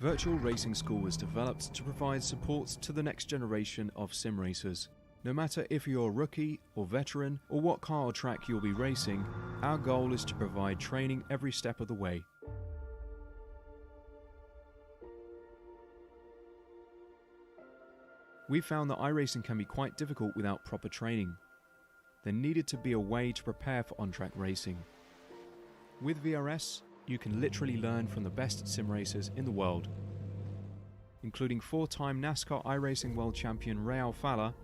Virtual Racing School was developed to provide support to the next generation of sim racers. No matter if you're a rookie or veteran or what car or track you'll be racing, our goal is to provide training every step of the way. We found that iRacing can be quite difficult without proper training. There needed to be a way to prepare for on-track racing. With VRS, you can literally learn from the best sim racers in the world, including 4-time NASCAR iRacing World Champion Ray Alfala.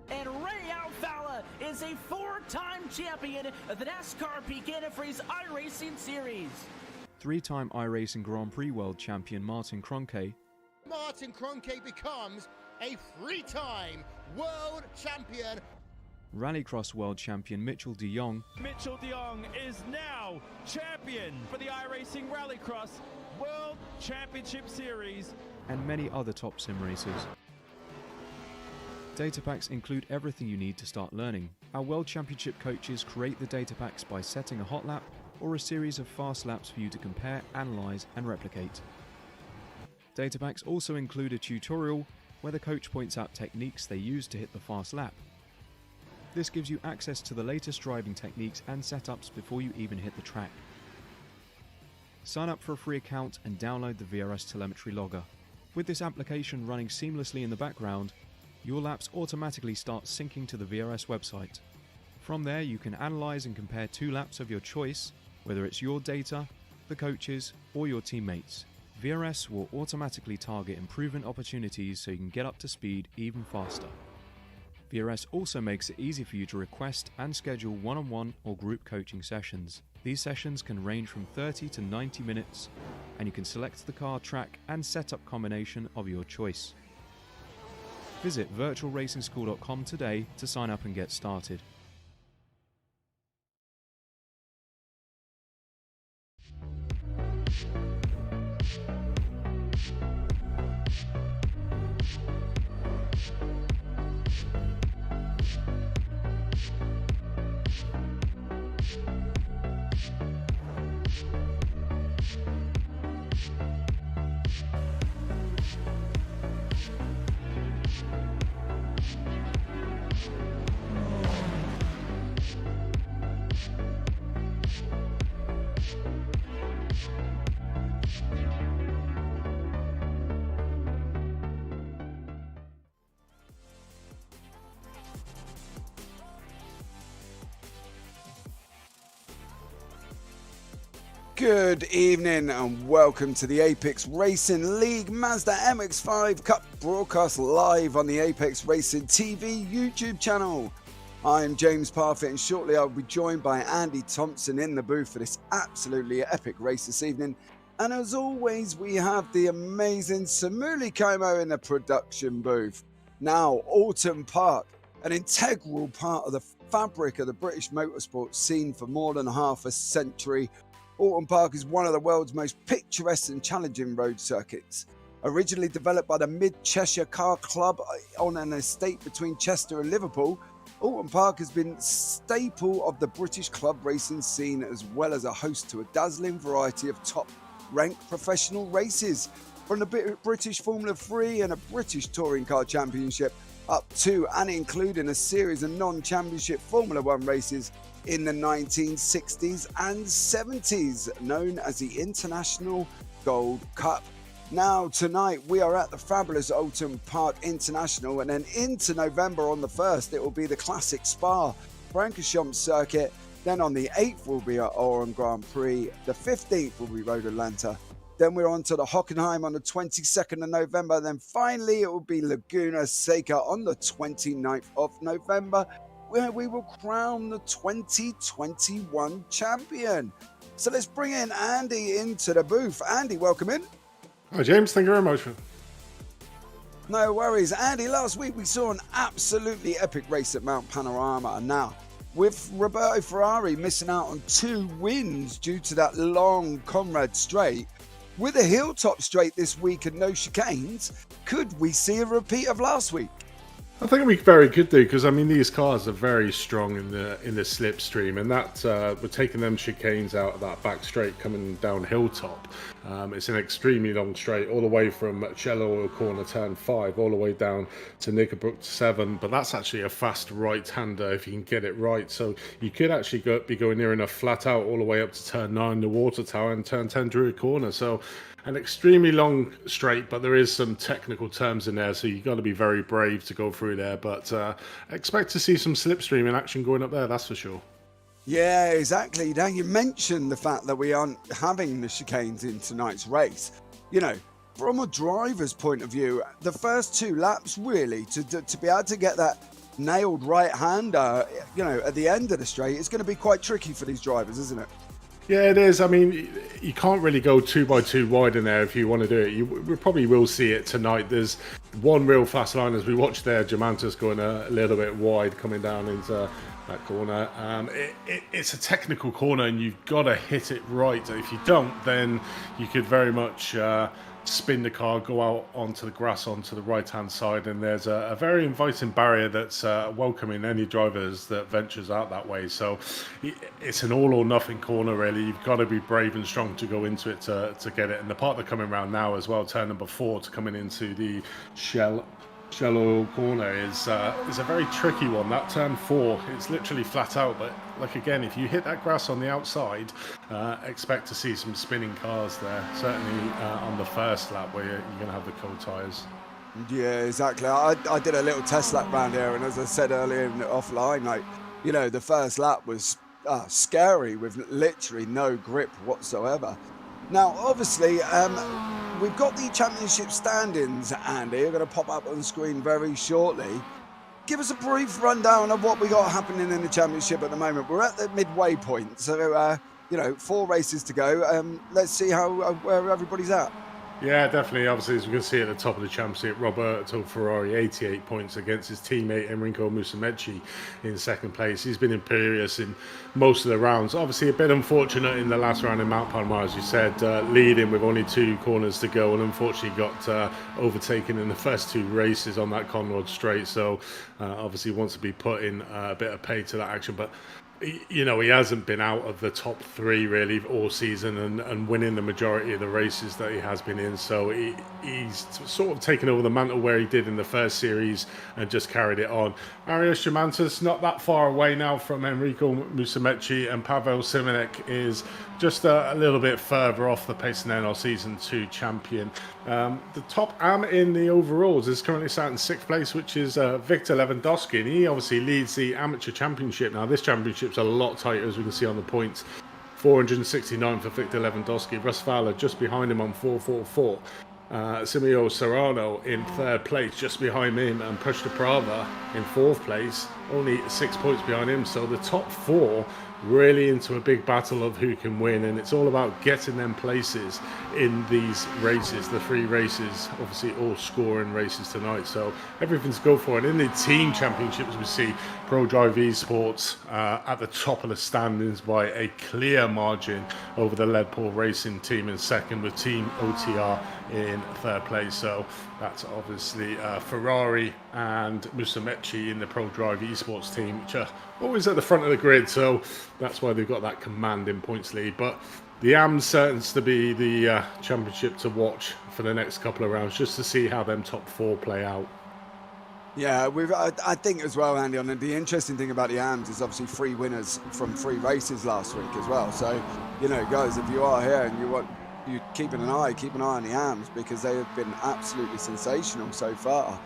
And Ray Alfala is a 4-time champion of the NASCAR Peak Antifreeze iRacing Series. 3-time iRacing Grand Prix World Champion Martin Kroenke. Martin Kroenke becomes a 3-time world champion. Rallycross World Champion Mitchell de Jong. Mitchell de Jong is now champion for the iRacing Rallycross World Championship Series. And many other top sim racers. Data packs include everything you need to start learning. Our World Championship coaches create the data packs by setting a hot lap or a series of fast laps for you to compare, analyze, and replicate. Data packs also include a tutorial where the coach points out techniques they use to hit the fast lap. This gives you access to the latest driving techniques and setups before you even hit the track. Sign up for a free account and download the VRS telemetry logger. With this application running seamlessly in the background, your laps automatically start syncing to the VRS website. From there, you can analyze and compare 2 laps of your choice, whether it's your data, the coaches, or your teammates. VRS will automatically target improvement opportunities so you can get up to speed even faster. VRS also makes it easy for you to request and schedule one-on-one or group coaching sessions. These sessions can range from 30 to 90 minutes, and you can select the car, track, and setup combination of your choice. Visit virtualracingschool.com today to sign up and get started. Good evening and welcome to the Apex Racing League Mazda MX-5 Cup broadcast live on the Apex Racing TV YouTube channel. I'm James Parfitt and shortly I'll be joined by Andy Thompson in the booth for this absolutely epic race this evening. And as always, we have the amazing Samuli Kaimo in the production booth. Now, Oulton Park, an integral part of the fabric of the British motorsport scene for more than half a century. Oulton Park is one of the world's most picturesque and challenging road circuits. Originally developed by the Mid-Cheshire Car Club on an estate between Chester and Liverpool, Oulton Park has been a staple of the British club racing scene as well as a host to a dazzling variety of top-ranked professional races, from the British Formula 3 and a British Touring Car Championship up to and including a series of non-championship Formula 1 races in the 1960s and 70s, known as the International Gold Cup. Now, tonight we are at the fabulous Oulton Park International, and then into November on the 1st, it will be the classic Spa Francorchamps circuit. Then on the 8th will be our Oran Grand Prix. The 15th will be Road Atlanta. Then we're on to the Hockenheim on the 22nd of November. Then finally, it will be Laguna Seca on the 29th of November, where we will crown the 2021 champion. So let's bring in Andy into the booth. Andy, welcome in. Hi James, thank you very much. No worries. Andy, last week we saw an absolutely epic race at Mount Panorama. And now, with Roberto Ferrari missing out on 2 wins due to that long Conrad straight, with a hilltop straight this week and no chicanes, could we see a repeat of last week? I think we very could do, because I mean these cars are very strong in the slipstream, and that we're taking them chicanes out of that back straight coming down hilltop. It's an extremely long straight, all the way from Cello corner turn 5 all the way down to Knickerbrook 7, but that's actually a fast right-hander if you can get it right. So you could actually be going near enough flat out all the way up to turn 9, the water tower, and turn 10 Druid corner. So an extremely long straight, but there is some technical terms in there, so you've got to be very brave to go through there. But expect to see some slipstream in action going up there, that's for sure. Yeah, exactly. Now, you mentioned the fact that we aren't having the chicanes in tonight's race. You know, from a driver's point of view, the first 2 laps, really, to be able to get that nailed right-hander, you know, at the end of the straight, it's going to be quite tricky for these drivers, isn't it? Yeah, it is. I mean, you can't really go 2 by 2 wide in there if you want to do it. We probably will see it tonight. There's one real fast line as we watch there, Jamantis going a little bit wide coming down into that corner. It's a technical corner and you've got to hit it right. If you don't, then you could very much spin the car, go out onto the grass onto the right hand side, and there's a very inviting barrier that's welcoming any drivers that ventures out that way. So it's an all or nothing corner, really. You've got to be brave and strong to go into it to get it. And the part they're coming around now as well, turn number 4 to coming into the Shallow corner is a very tricky one. That turn 4, it's literally flat out, but like again, if you hit that grass on the outside, expect to see some spinning cars there, certainly on the first lap where you're going to have the cold tyres. Yeah, exactly. I did a little test lap round here, and as I said earlier offline, like, you know, the first lap was scary with literally no grip whatsoever. Now, obviously, we've got the championship standings, Andy, are going to pop up on screen very shortly. Give us a brief rundown of what we got happening in the championship at the moment. We're at the midway point, so, you know, 4 races to go. Let's see where everybody's at. Yeah, definitely. Obviously, as we can see at the top of the championship, Roberto Ferrari, 88 points against his teammate Enrico Musumeci in second place. He's been imperious in most of the rounds. Obviously, a bit unfortunate in the last round in Mount Palomar, as you said, leading with only 2 corners to go, and unfortunately got overtaken in the first 2 races on that Conrod straight. So, obviously, wants to be putting a bit of pay to that action, but you know, he hasn't been out of the top 3 really all season and winning the majority of the races that he has been in. So he's sort of taken over the mantle where he did in the first series and just carried it on. Arias Jamantis not that far away now from Enrico Musumeci, and Pavel Simonek is just a little bit further off the pace than our Season 2 champion. The top am in the overalls is currently sat in 6th place, which is Victor Lewandowski, and he obviously leads the amateur championship. Now, this championship's a lot tighter, as we can see on the points. 469 for Victor Lewandowski. Russ Fowler just behind him on 444. Simeo Serrano in 3rd place, just behind him, and Pushta Prava in 4th place, only 6 points behind him. So the top 4 really into a big battle of who can win, and it's all about getting them places in these races. The 3 races, obviously all scoring races tonight, so everything's go for it. In the team championships, we see Pro Drive Esports at the top of the standings by a clear margin over the Leadpool Racing team in 2nd, with Team OTR in 3rd place. So that's obviously Ferrari and Musumeci in the Pro Drive Esports team, which are always at the front of the grid, so that's why they've got that commanding points lead. But the AM certains to be the championship to watch for the next couple of rounds, just to see how them top 4 play out. Yeah, I think as well, Andy, the interesting thing about the AMs is obviously 3 winners from 3 races last week as well. So, you know, guys, if you are here and you keep an eye on the AMs, because they have been absolutely sensational so far.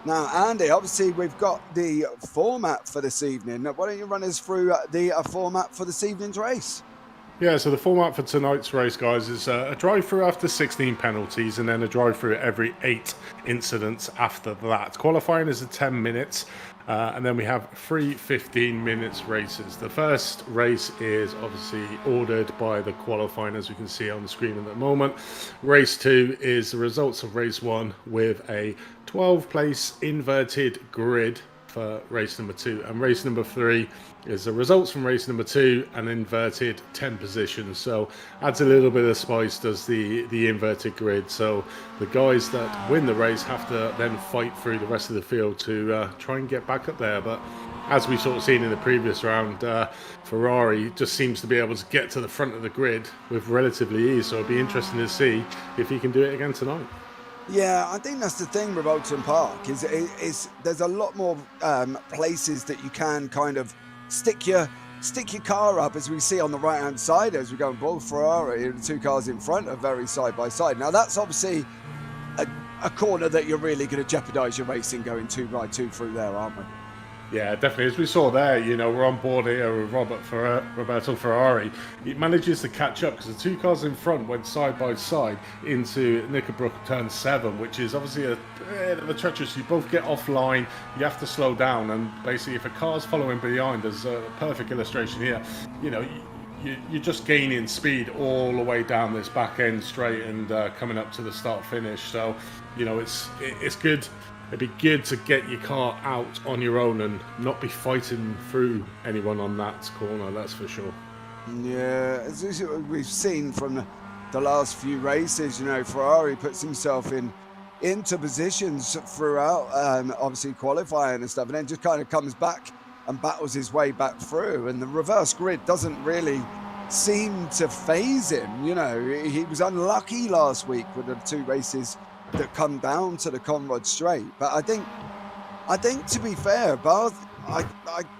Now, Andy, obviously we've got the format for this evening. Why don't you run us through the format for this evening's race? Yeah, so the format for tonight's race, guys, is a drive-through after 16 penalties, and then a drive-through every 8 incidents after that. Qualifying is 10 minutes, and then we have 3 15 minutes races. The first race is obviously ordered by the qualifying, as we can see on the screen at the moment. Race 2 is the results of race 1 with a 12-place inverted grid for race number 2. And race number 3 is the results from race number 2 and inverted 10 positions. So adds a little bit of spice, does the inverted grid. So the guys that win the race have to then fight through the rest of the field to try and get back up there. But as we sort of seen in the previous round, Ferrari just seems to be able to get to the front of the grid with relatively ease. So it'll be interesting to see if he can do it again tonight. Yeah, I think that's the thing with Oulton Park is there's a lot more places that you can kind of stick your car up, as we see on the right hand side as we go. Both Ferrari and the 2 cars in front are very side by side. Now that's obviously a corner that you're really going to jeopardise your racing going 2 by 2 through there, aren't we? Yeah, definitely. As we saw there, we're on board here with Roberto Ferrari. He manages to catch up because the 2 cars in front went side by side into Knickerbrook turn 7, which is obviously a bit of a treacherous. You both get offline, you have to slow down, and basically if a car's following behind, there's a perfect illustration here. You're just gaining speed all the way down this back end straight and coming up to the start finish. So, it's good. It'd be good to get your car out on your own and not be fighting through anyone on that corner, that's for sure. Yeah, as we've seen from the last few races, Ferrari puts himself into positions throughout, obviously qualifying and stuff, and then just kind of comes back and battles his way back through. And the reverse grid doesn't really seem to phase him. He was unlucky last week with the 2 races that come down to the Conrad Straight. But I think to be fair, Barth, I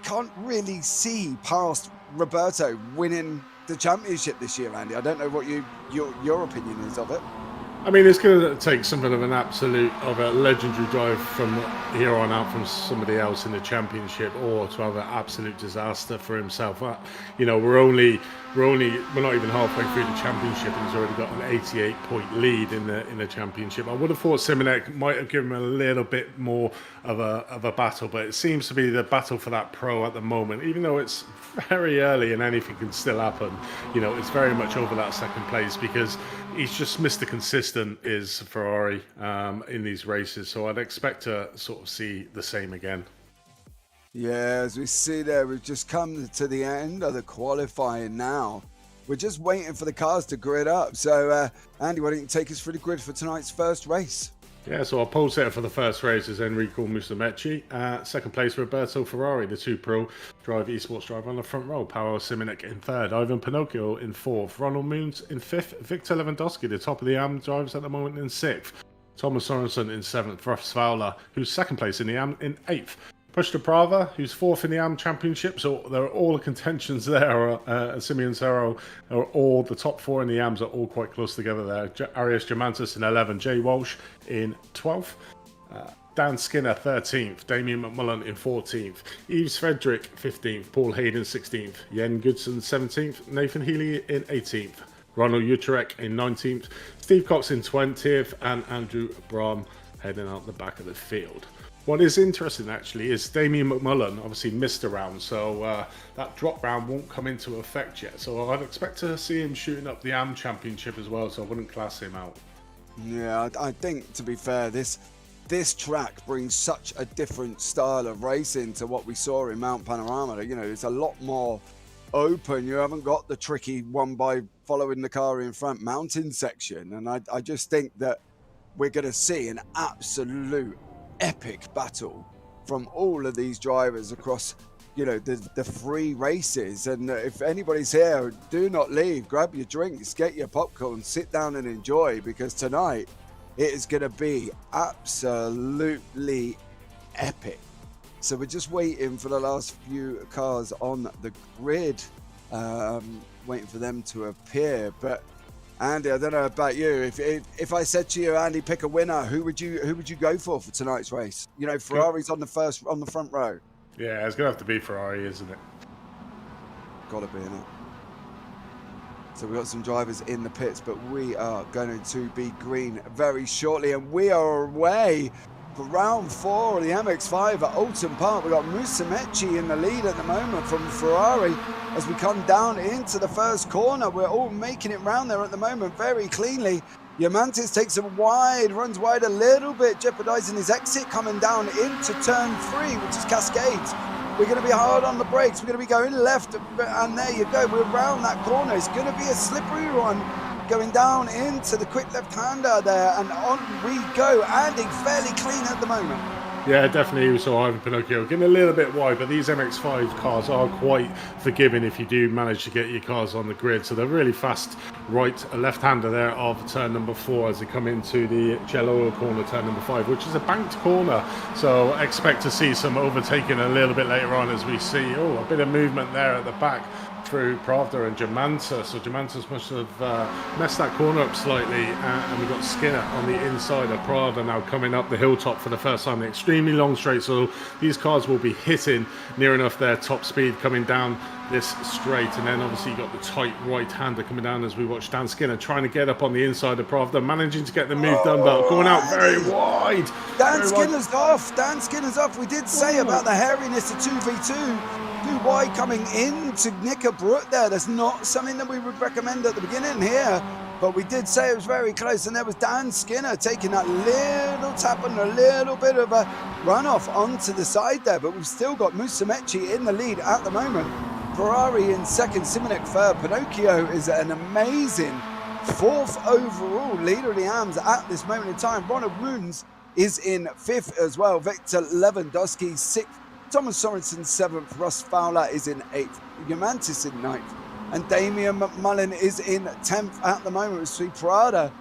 can't really see past Roberto winning the championship this year, Andy. I don't know what your opinion is of it. I mean, it's going to take something of a legendary drive from here on out from somebody else in the championship, or to have an absolute disaster for himself. We're not even halfway through the championship, and he's already got an 88-point lead in the championship. I would have thought Simonek might have given him a little bit more of a battle, but it seems to be the battle for that pro at the moment. Even though it's very early and anything can still happen, it's very much over that second place, because he's just Mr. Consistent is Ferrari in these races. So I'd expect to sort of see the same again. Yeah, as we see there, we've just come to the end of the qualifying now. We're just waiting for the cars to grid up. So, Andy, why don't you take us through the grid for tonight's first race? Yeah, so our pole setter for the first race is Enrico Musumeci. Second place, Roberto Ferrari, the 2 Pro Drive Esports driver on the front row. Paolo Simonek in 3rd. Ivan Pinocchio in 4th. Ronald Moons in 5th. Victor Lewandowski, the top of the AM drivers at the moment, in 6th. Thomas Sorensen in 7th. Russ Fowler, who's 2nd place in the AM, in 8th. Pushta Prava, who's 4th in the AM Championship, so there are all the contentions there. Simeon Serro are all the top 4 in the AMs are all quite close together there. Arias Germantis in 11th, Jay Walsh in 12th, Dan Skinner 13th, Damien McMullen in 14th, Yves Frederick 15th, Paul Hayden 16th, Yen Goodson 17th, Nathan Healy in 18th, Ronald Uterek in 19th, Steve Cox in 20th, and Andrew Brahm heading out the back of the field. What is interesting, actually, is Damien McMullen obviously missed a round, so that drop round won't come into effect yet. So I'd expect to see him shooting up the AM Championship as well, so I wouldn't class him out. Yeah, I think, to be fair, this track brings such a different style of racing to what we saw in Mount Panorama. It's a lot more open. You haven't got the tricky one by following the car in front mountain section. And I just think that we're going to see an absolute epic battle from all of these drivers across the 3 races. And if anybody's here, do not leave. Grab your drinks, get your popcorn, sit down and enjoy, because tonight it is going to be absolutely epic. So we're just waiting for the last few cars on the grid, waiting for them to appear. But Andy, I don't know about you. If I said to you, Andy, pick a winner, who would you go for tonight's race? Ferrari's on the front row. Yeah, it's gonna have to be Ferrari, isn't it? Gotta be, innit? So we've got some drivers in the pits, but we are going to be green very shortly, and we are away for round 4 of the MX5 at Oulton Park. We've got Musumeci in the lead at the moment from Ferrari. As we come down into the first corner, we're all making it round there at the moment very cleanly. Yamantis takes him wide, runs wide a little bit, jeopardizing his exit coming down into turn 3, which is Cascades. We're going to be hard on the brakes. We're going to be going left, and there you go. We're around that corner. It's going to be a slippery one going down into the quick left-hander there, and on we go. Andy fairly clean at the moment. Yeah, definitely. We saw Ivan Pinocchio getting a little bit wide, but these MX-5 cars are quite forgiving if you do manage to get your cars on the grid. So they're really fast left-hander there of turn number 4 as they come into the Shell Oil corner, turn number 5, which is a banked corner. So expect to see some overtaking a little bit later on as we see, a bit of movement there at the back through Pravda and Jamantis. So Jamantis must have messed that corner up slightly, and we've got Skinner on the inside of Pravda now coming up the hilltop for the first time. An extremely long straight, so these cars will be hitting near enough their top speed coming down this straight. And then obviously you've got the tight right-hander coming down as we watch Dan Skinner trying to get up on the inside of Pravda, managing to get the move done, but going out very wide. Dan Skinner's off. We did say about the hairiness of 2v2. Too wide coming into Knickerbrook there. That's not something that we would recommend at the beginning here, but we did say it was very close, and there was Dan Skinner taking that little tap and a little bit of a runoff onto the side there, but we've still got Musumeci in the lead at the moment. Ferrari in second, Simonek third. Pinocchio is an amazing 4th overall leader of the AMS at this moment in time. Ronald Moons is in 5th as well. Victor Lewandowski 6th. Thomas Sorensen 7th, Russ Fowler is in 8th, Yamantis in 9th, and Damian McMullen is in 10th at the moment. We see Prada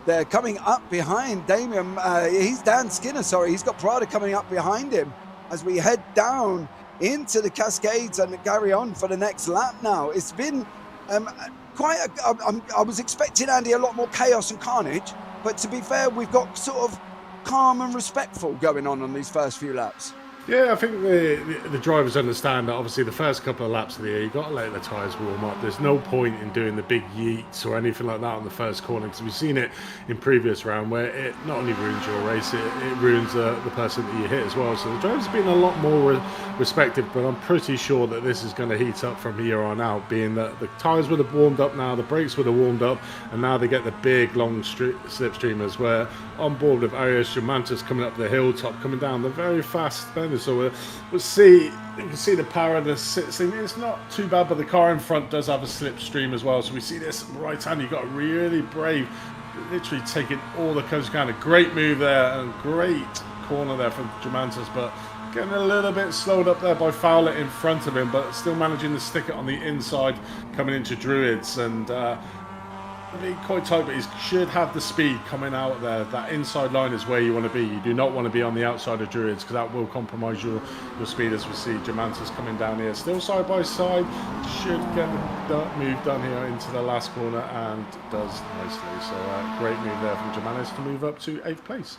there coming up behind Damian. He's Dan Skinner, sorry. He's got Prada coming up behind him as we head down into the Cascades and carry on for the next lap now. It's been I was expecting, Andy, a lot more chaos and carnage, but to be fair, we've got sort of calm and respectful going on these first few laps. Yeah, I think the drivers understand that obviously the first couple of laps of the year, you've got to let the tyres warm up. There's no point in doing the big yeets or anything like that on the first corner, because we've seen it in previous round where it not only ruins your race, it ruins the person that you hit as well. So the drivers have been a lot more respective, but I'm pretty sure that this is going to heat up from here on out, being that the tyres would have warmed up now, the brakes would have warmed up, and now they get the big long slipstreamers where on board with Arias Jamantis coming up the hilltop, coming down the very fast benders. So we'll see. You can see the power of the slipstream. It's not too bad, but the car in front does have a slipstream as well. So we see this right hand. You've got really brave, literally taking all the coast kind of great move there and great corner there from Jamantis, but getting a little bit slowed up there by Fowler in front of him, but still managing to stick it on the inside coming into Druids. And being quite tight, but he should have the speed coming out there. That inside line is where you want to be. You do not want to be on the outside of Druids, because that will compromise your speed, as we see Jamantis coming down here. Still side by side. Should get the move done here into the last corner, and does nicely. So great move there from Jamantis to move up to 8th place.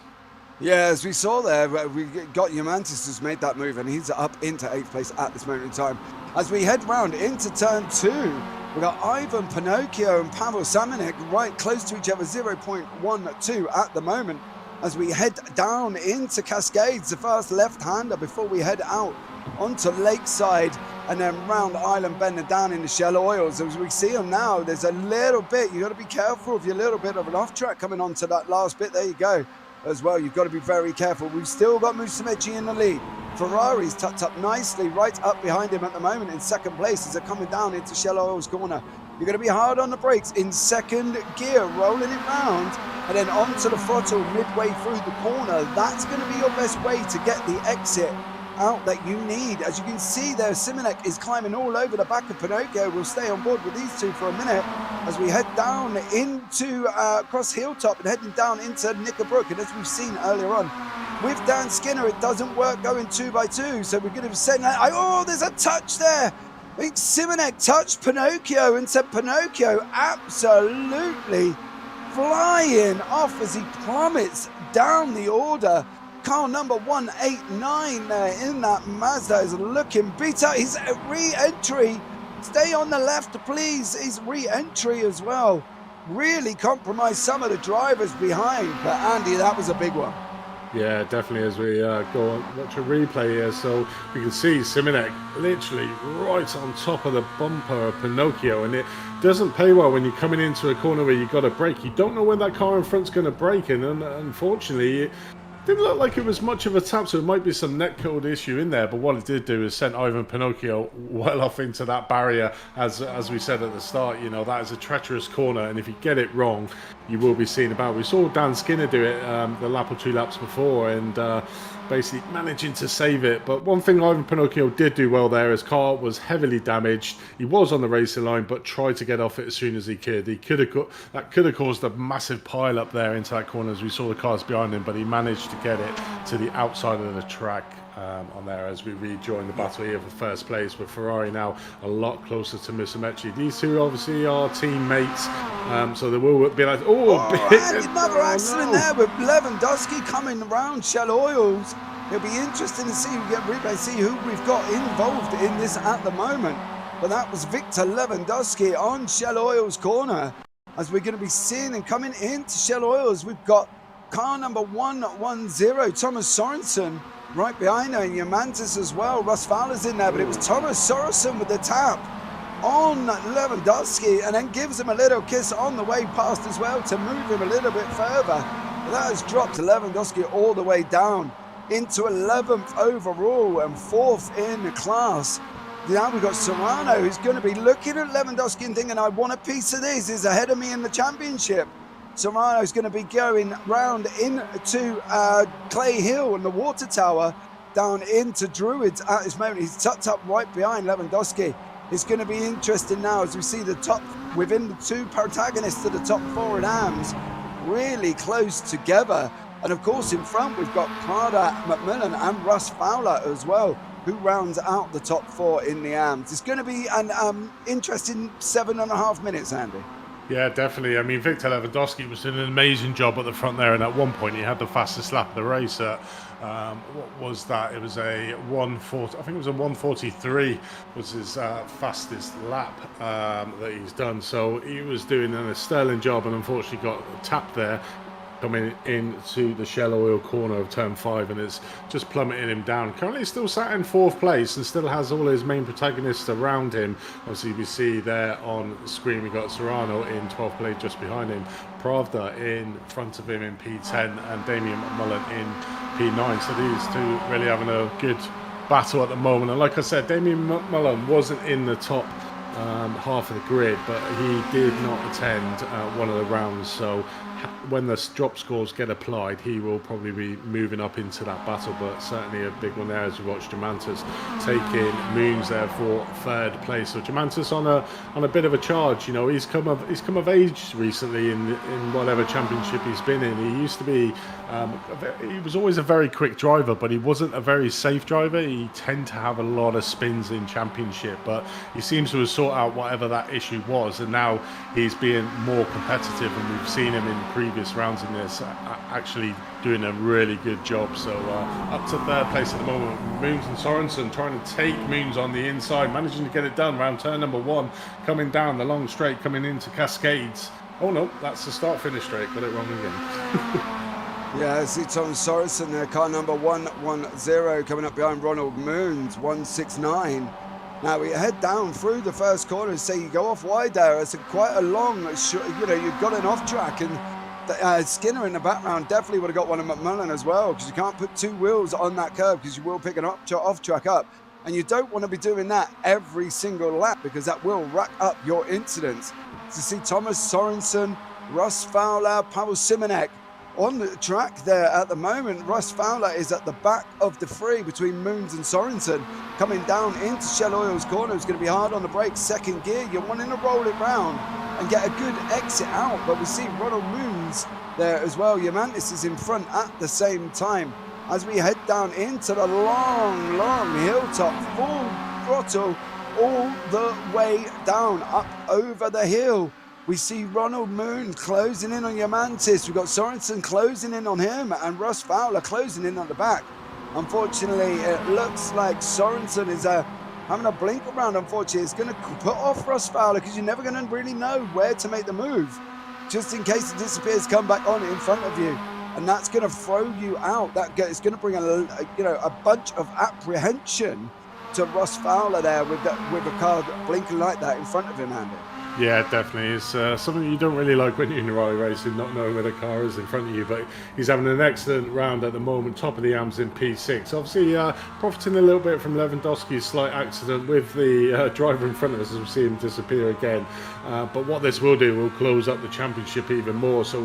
Yeah, as we saw there, we got Yamantis who's made that move, and he's up into 8th place at this moment in time. As we head round into turn 2, we've got Ivan Pinocchio and Pavel Simonek right close to each other, 0.12 at the moment. As we head down into Cascades, the fast left-hander before we head out onto Lakeside and then round Island Bend and down into Shell Oils. As we see them now, there's a little bit, you've got to be careful of your little bit of an off-track coming onto that last bit. There you go. As well, you've got to be very careful. We've still got Musumeci in the lead. Ferrari's tucked up nicely right up behind him at the moment in second place as they're coming down into Shell Oil's corner. You're going to be hard on the brakes in second gear, rolling it round and then onto the throttle midway through the corner. That's going to be your best way to get the exit out that you need. As you can see there, Simonek is climbing all over the back of Pinocchio. We'll stay on board with these two for a minute as we head down into across Hilltop and heading down into Knickerbrook. And as we've seen earlier on with Dan Skinner, it doesn't work going 2x2, so we're going to send that. Oh, there's a touch there. I think Simonek touched Pinocchio and said Pinocchio absolutely flying off as he plummets down the order. Car number 189 there in that Mazda is looking beat up. His re-entry, stay on the left please, his re-entry as well really compromised some of the drivers behind, but Andy, that was a big one. Yeah, definitely, as we go on, watch a replay here. So we can see Simonek literally right on top of the bumper of Pinocchio, and it doesn't pay well when you're coming into a corner where you've got to brake. You don't know when that car in front's going to brake, and unfortunately it didn't look like it was much of a tap, so it might be some netcode issue in there. But what it did do is sent Ivan Pinocchio well off into that barrier. As we said at the start, you know, that is a treacherous corner, and if you get it wrong, you will be seen about. We saw Dan Skinner do it the lap or 2 laps before, and basically managing to save it. But one thing Ivan Pinocchio did do well there, his car was heavily damaged. He was on the racing line, but tried to get off it as soon as he could. That could have caused a massive pile up there into that corner as we saw the cars behind him, but he managed to get it to the outside of the track on there as we rejoin the battle here for first place, with Ferrari now a lot closer to Musumeci. These two obviously are teammates, so there will be like, another accident there with Lewandowski coming around Shell Oils. It'll be interesting to see, we get replay, see who we've got involved in this at the moment. But that was Victor Lewandowski on Shell Oils corner. As we're going to be seeing and coming into Shell Oils, we've got car number 110, Thomas Sorensen, right behind her, and Yamantis as well. Russ Fowler's in there, but it was Thomas Sorensen with the tap on Lewandowski, and then gives him a little kiss on the way past as well to move him a little bit further. But that has dropped Lewandowski all the way down into 11th overall and 4th in the class. Now we've got Serrano, who's going to be looking at Lewandowski and thinking, I want a piece of this. He's ahead of me in the championship. Serrano's going to be going round into Clay Hill and the water tower, down into Druids at this moment. He's tucked up right behind Lewandowski. It's going to be interesting now as we see the top, within the 2 protagonists to the top 4 in AMS, really close together. And of course in front we've got Prada, McMillan and Russ Fowler as well, who rounds out the top 4 in the AMS. It's going to be an interesting 7.5 minutes, Andy. Yeah, definitely. I mean, Victor Lewandowski was doing an amazing job at the front there, and at one point he had the fastest lap of the race at, what was that? It was a 140, I think it was a 143 was his fastest lap that he's done. So he was doing a sterling job, and unfortunately got tapped there, coming into the Shell Oil corner of turn 5, and it's just plummeting him down. Currently still sat in 4th place and still has all his main protagonists around him. Obviously we see there on screen we got Serrano in 12th place just behind him, Pravda in front of him in P10, and Damien McMullen in P9. So these two really having a good battle at the moment. And like I said, Damien McMullen wasn't in the top half of the grid, but he did not attend one of the rounds, so when the drop scores get applied, he will probably be moving up into that battle. But certainly a big one there as we watch Jamantis taking Moons there for 3rd place. So Jamantis on a bit of a charge. You know, he's come of age recently in whatever championship he's been in. He used to be he was always a very quick driver, but he wasn't a very safe driver. He tended to have a lot of spins in championship, but he seems to have sorted out whatever that issue was, and now he's being more competitive, and we've seen him in previous rounds in this actually doing a really good job. So up to 3rd place at the moment, Moons and Sorensen trying to take Moons on the inside, managing to get it done around turn number 1, coming down the long straight, coming into Cascades. Oh no, that's the start-finish straight, got it wrong again. Yeah, I see Tom Sorensen there, car number 110, coming up behind Ronald Moons, 169. Now we head down through the first corner and say you go off wide there. It's quite a long, you know, you've got an off track, and Skinner in the background definitely would have got one of McMullen as well, because you can't put 2 wheels on that curve because you will pick an off track up. And you don't want to be doing that every single lap because that will rack up your incidents. To see Thomas Sorensen, Russ Fowler, Pavel Simonek on the track there at the moment. Russ Fowler is at the back of the 3 between Moons and Sorensen, coming down into Shell Oil's corner. It's going to be hard on the brakes, 2nd gear. You're wanting to roll it round and get a good exit out, but we see Ronald Moons there as well. Yamantis is in front at the same time as we head down into the long hilltop, full throttle all the way down, up over the hill. We see Ronald Moon closing in on Yamantis. We've got Sorensen closing in on him, and Russ Fowler closing in on the back. Unfortunately, it looks like Sorensen is having a blink around. Unfortunately, it's going to put off Russ Fowler because you're never going to really know where to make the move. Just in case it disappears, come back on in front of you. and that's going to throw you out. It's going to bring a bunch of apprehension to Ross Fowler there with a car blinking like that in front of him, Andy. Yeah, definitely. It's something you don't really like when you're in iRacing, not knowing where the car is in front of you. But he's having an excellent round at the moment, top of the AMs in P6. Obviously, profiting a little bit from Lewandowski's slight accident with the driver in front of us as we see him disappear again. But what this will do will close up the championship even more. So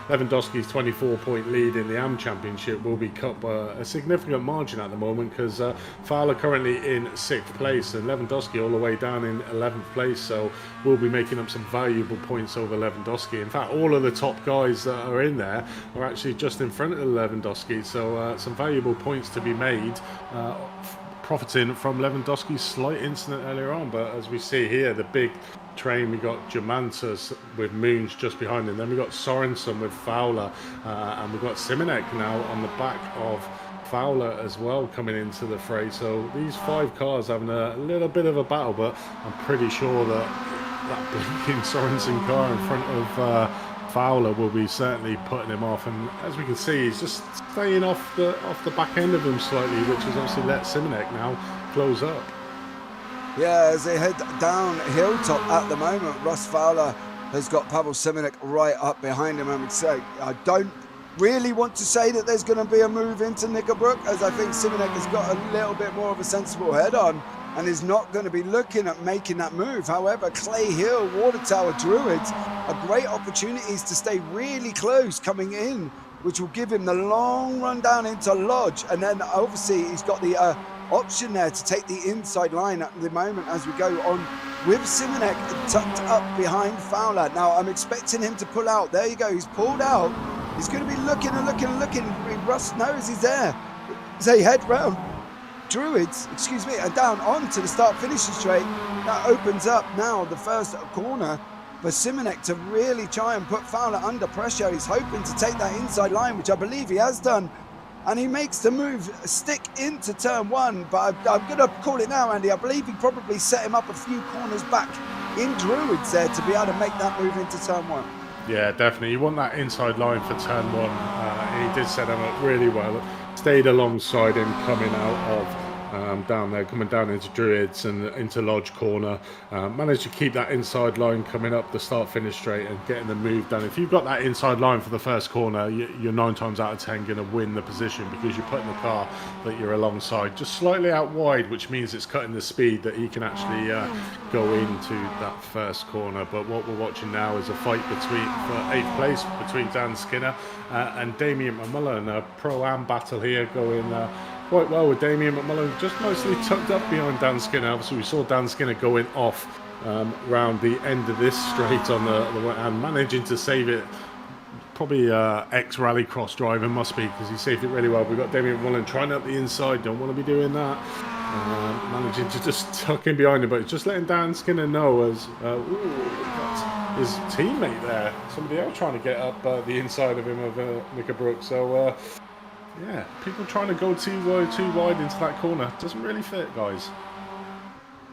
Lewandowski's 24-point lead in the AM championship will be cut by a significant margin at the moment, because Fowler currently in 6th place and Lewandowski all the way down in 11th place. So we'll be making up some valuable points over Lewandowski. In fact, all of the top guys that are in there are actually just in front of Lewandowski. So some valuable points to be made, profiting from Lewandowski's slight incident earlier on. But as we see here, the big train, we got Germantus with Moons just behind him. Then we got Sorensen with Fowler, and we've got Simonek now on the back of Fowler as well coming into the fray. So these 5 cars having a little bit of a battle, but I'm pretty sure that blinking Sorensen car in front of Fowler will be certainly putting him off. And as we can see, he's just staying off the back end of him slightly, which has obviously let Simonek now close up. Yeah, as they head down Hilltop at the moment, Ross Fowler has got Pavel Simonek right up behind him. I don't really want to say that there's going to be a move into Knickerbrook, as I think Simonek has got a little bit more of a sensible head on and is not going to be looking at making that move. However, Clay Hill, Water Tower, Druids are great opportunities to stay really close coming in, which will give him the long run down into Lodge. And then obviously he's got the option there to take the inside line at the moment as we go on with Simonek tucked up behind Fowler. Now I'm expecting him to pull out. There you go, he's pulled out. He's going to be looking and looking and looking. Russ knows he's there. So he head round Druids, and down onto the start-finishing straight. That opens up now the first corner for Simonek to really try and put Fowler under pressure. He's hoping to take that inside line, which I believe he has done. And he makes the move stick into turn 1. But I'm going to call it now, Andy. I believe he probably set him up a few corners back in Druids there to be able to make that move into turn 1. Yeah, definitely. You want that inside line for turn 1. He did set him up really well. Stayed alongside him coming out of down there, coming down into Druids and into Lodge corner. Managed to keep that inside line coming up the start-finish straight and getting the move done. If you've got that inside line for the first corner, you're 9 times out of 10 going to win the position, because you're putting the car that you're alongside just slightly out wide, which means it's cutting the speed that he can actually go into that first corner. But what we're watching now is a fight for 8th place between Dan Skinner and Damien McMullen. A pro-am battle here going quite well with Damien McMullen just nicely tucked up behind Dan Skinner. Obviously we saw Dan Skinner going off round the end of this straight on the right hand, managing to save it. Probably ex-rallycross driver must be, because he saved it really well. We've got Damien McMullen trying up the inside, don't want to be doing that. Managing to just tuck in behind him, but just letting Dan Skinner know as his teammate there, somebody else trying to get up the inside of him, of Knickerbrook. So yeah, people trying to go too wide into that corner doesn't really fit, guys.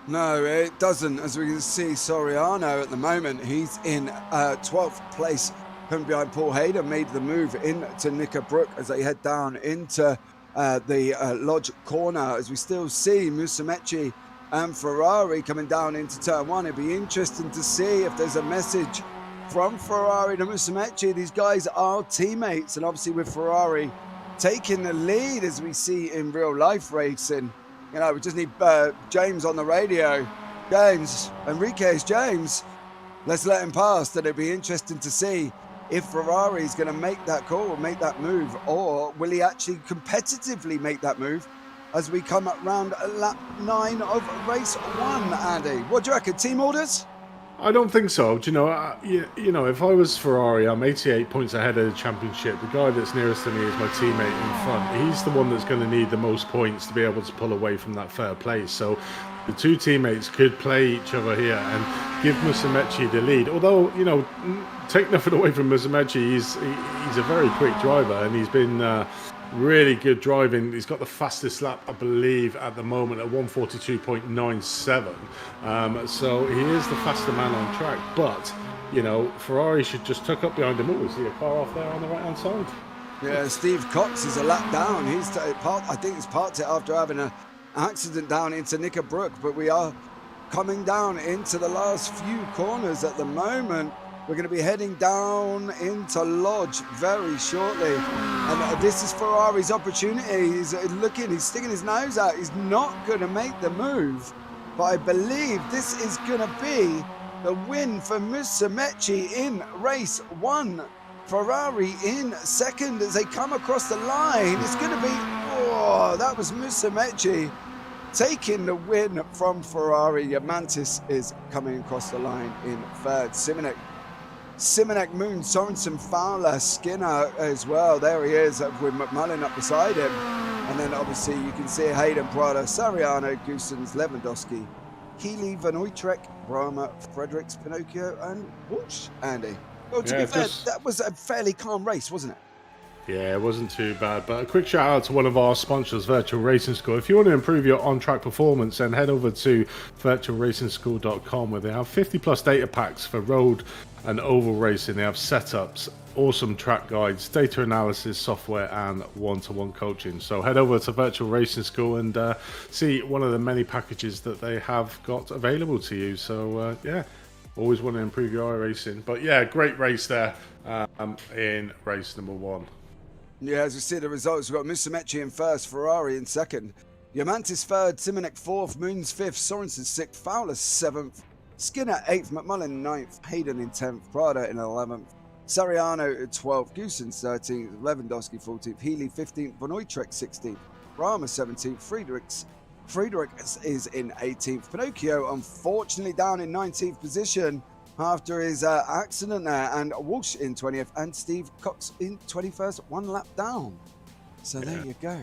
No, it doesn't. As we can see, Soriano at the moment, he's in 12th place, coming behind Paul Hayden, made the move into Knickerbrook as they head down into the Lodge corner. As we still see Musumeci and Ferrari coming down into turn 1. It'd be interesting to see if there's a message from Ferrari to Musumeci. These guys are teammates, and obviously with Ferrari taking the lead, as we see in real life racing, you know, we just need James on the radio. James, Enriquez James, let's let him pass. That it'd be interesting to see if Ferrari is going to make that call or make that move, or will he actually competitively make that move as we come around lap 9 of race 1, Andy. What do you reckon, team orders? I don't think so. Do you know, if I was Ferrari, I'm 88 points ahead of the championship. The guy that's nearest to me is my teammate in front. He's the one that's going to need the most points to be able to pull away from that third place. So the two teammates could play each other here and give Musumeci the lead. Although, you know, take nothing away from Musumeci, he's a very quick driver, and he's been really good driving. He's got the fastest lap, I believe, at the moment at 1:42.97. So he is the faster man on track. But, you know, Ferrari should just tuck up behind him. Oh, we see a car off there on the right-hand side. Yeah, Steve Cox is a lap down. I think he's parked it after having an accident down into Knickerbrook, but we are coming down into the last few corners at the moment. We're going to be heading down into Lodge very shortly. And this is Ferrari's opportunity. He's looking, he's sticking his nose out. He's not going to make the move. But I believe this is going to be the win for Musumeci in race 1. Ferrari in second as they come across the line. It's going to be, that was Musumeci taking the win from Ferrari. Yamantis is coming across the line in third. Simonek, Moon, Sorensen, Fowler, Skinner as well. There he is with McMullen up beside him. And then obviously you can see Hayden, Prada, Sariano, Goosens, Lewandowski, Healy, Van Uytrek, Brahma, Fredericks, Pinocchio, and Walsh, Andy. Well, to be fair, that was a fairly calm race, wasn't it? Yeah, it wasn't too bad. But a quick shout out to one of our sponsors, Virtual Racing School. If you want to improve your on-track performance, then head over to virtualracingschool.com, where they have 50 plus data packs for road and oval racing. They have setups, awesome track guides, data analysis software, and one-to-one coaching. So head over to Virtual Racing School and see one of the many packages that they have got available to you. So yeah, always want to improve your iRacing. But yeah, great race there in race number 1. Yeah, as we see the results, we've got Musumeci in first, Ferrari in second, Yamantis third, Simonek fourth, Moons fifth, Sorensen sixth, Fowler seventh, Skinner 8th, McMullen 9th, Hayden in 10th, Prada in 11th, Sariano 12th, Goosens 13th, Lewandowski 14th, Healy 15th, Van Uytrek 16th, Brahma 17th, Friedrich is in 18th, Pinocchio unfortunately down in 19th position after his accident there, and Walsh in 20th, and Steve Cox in 21st, 1 lap down. So there you go.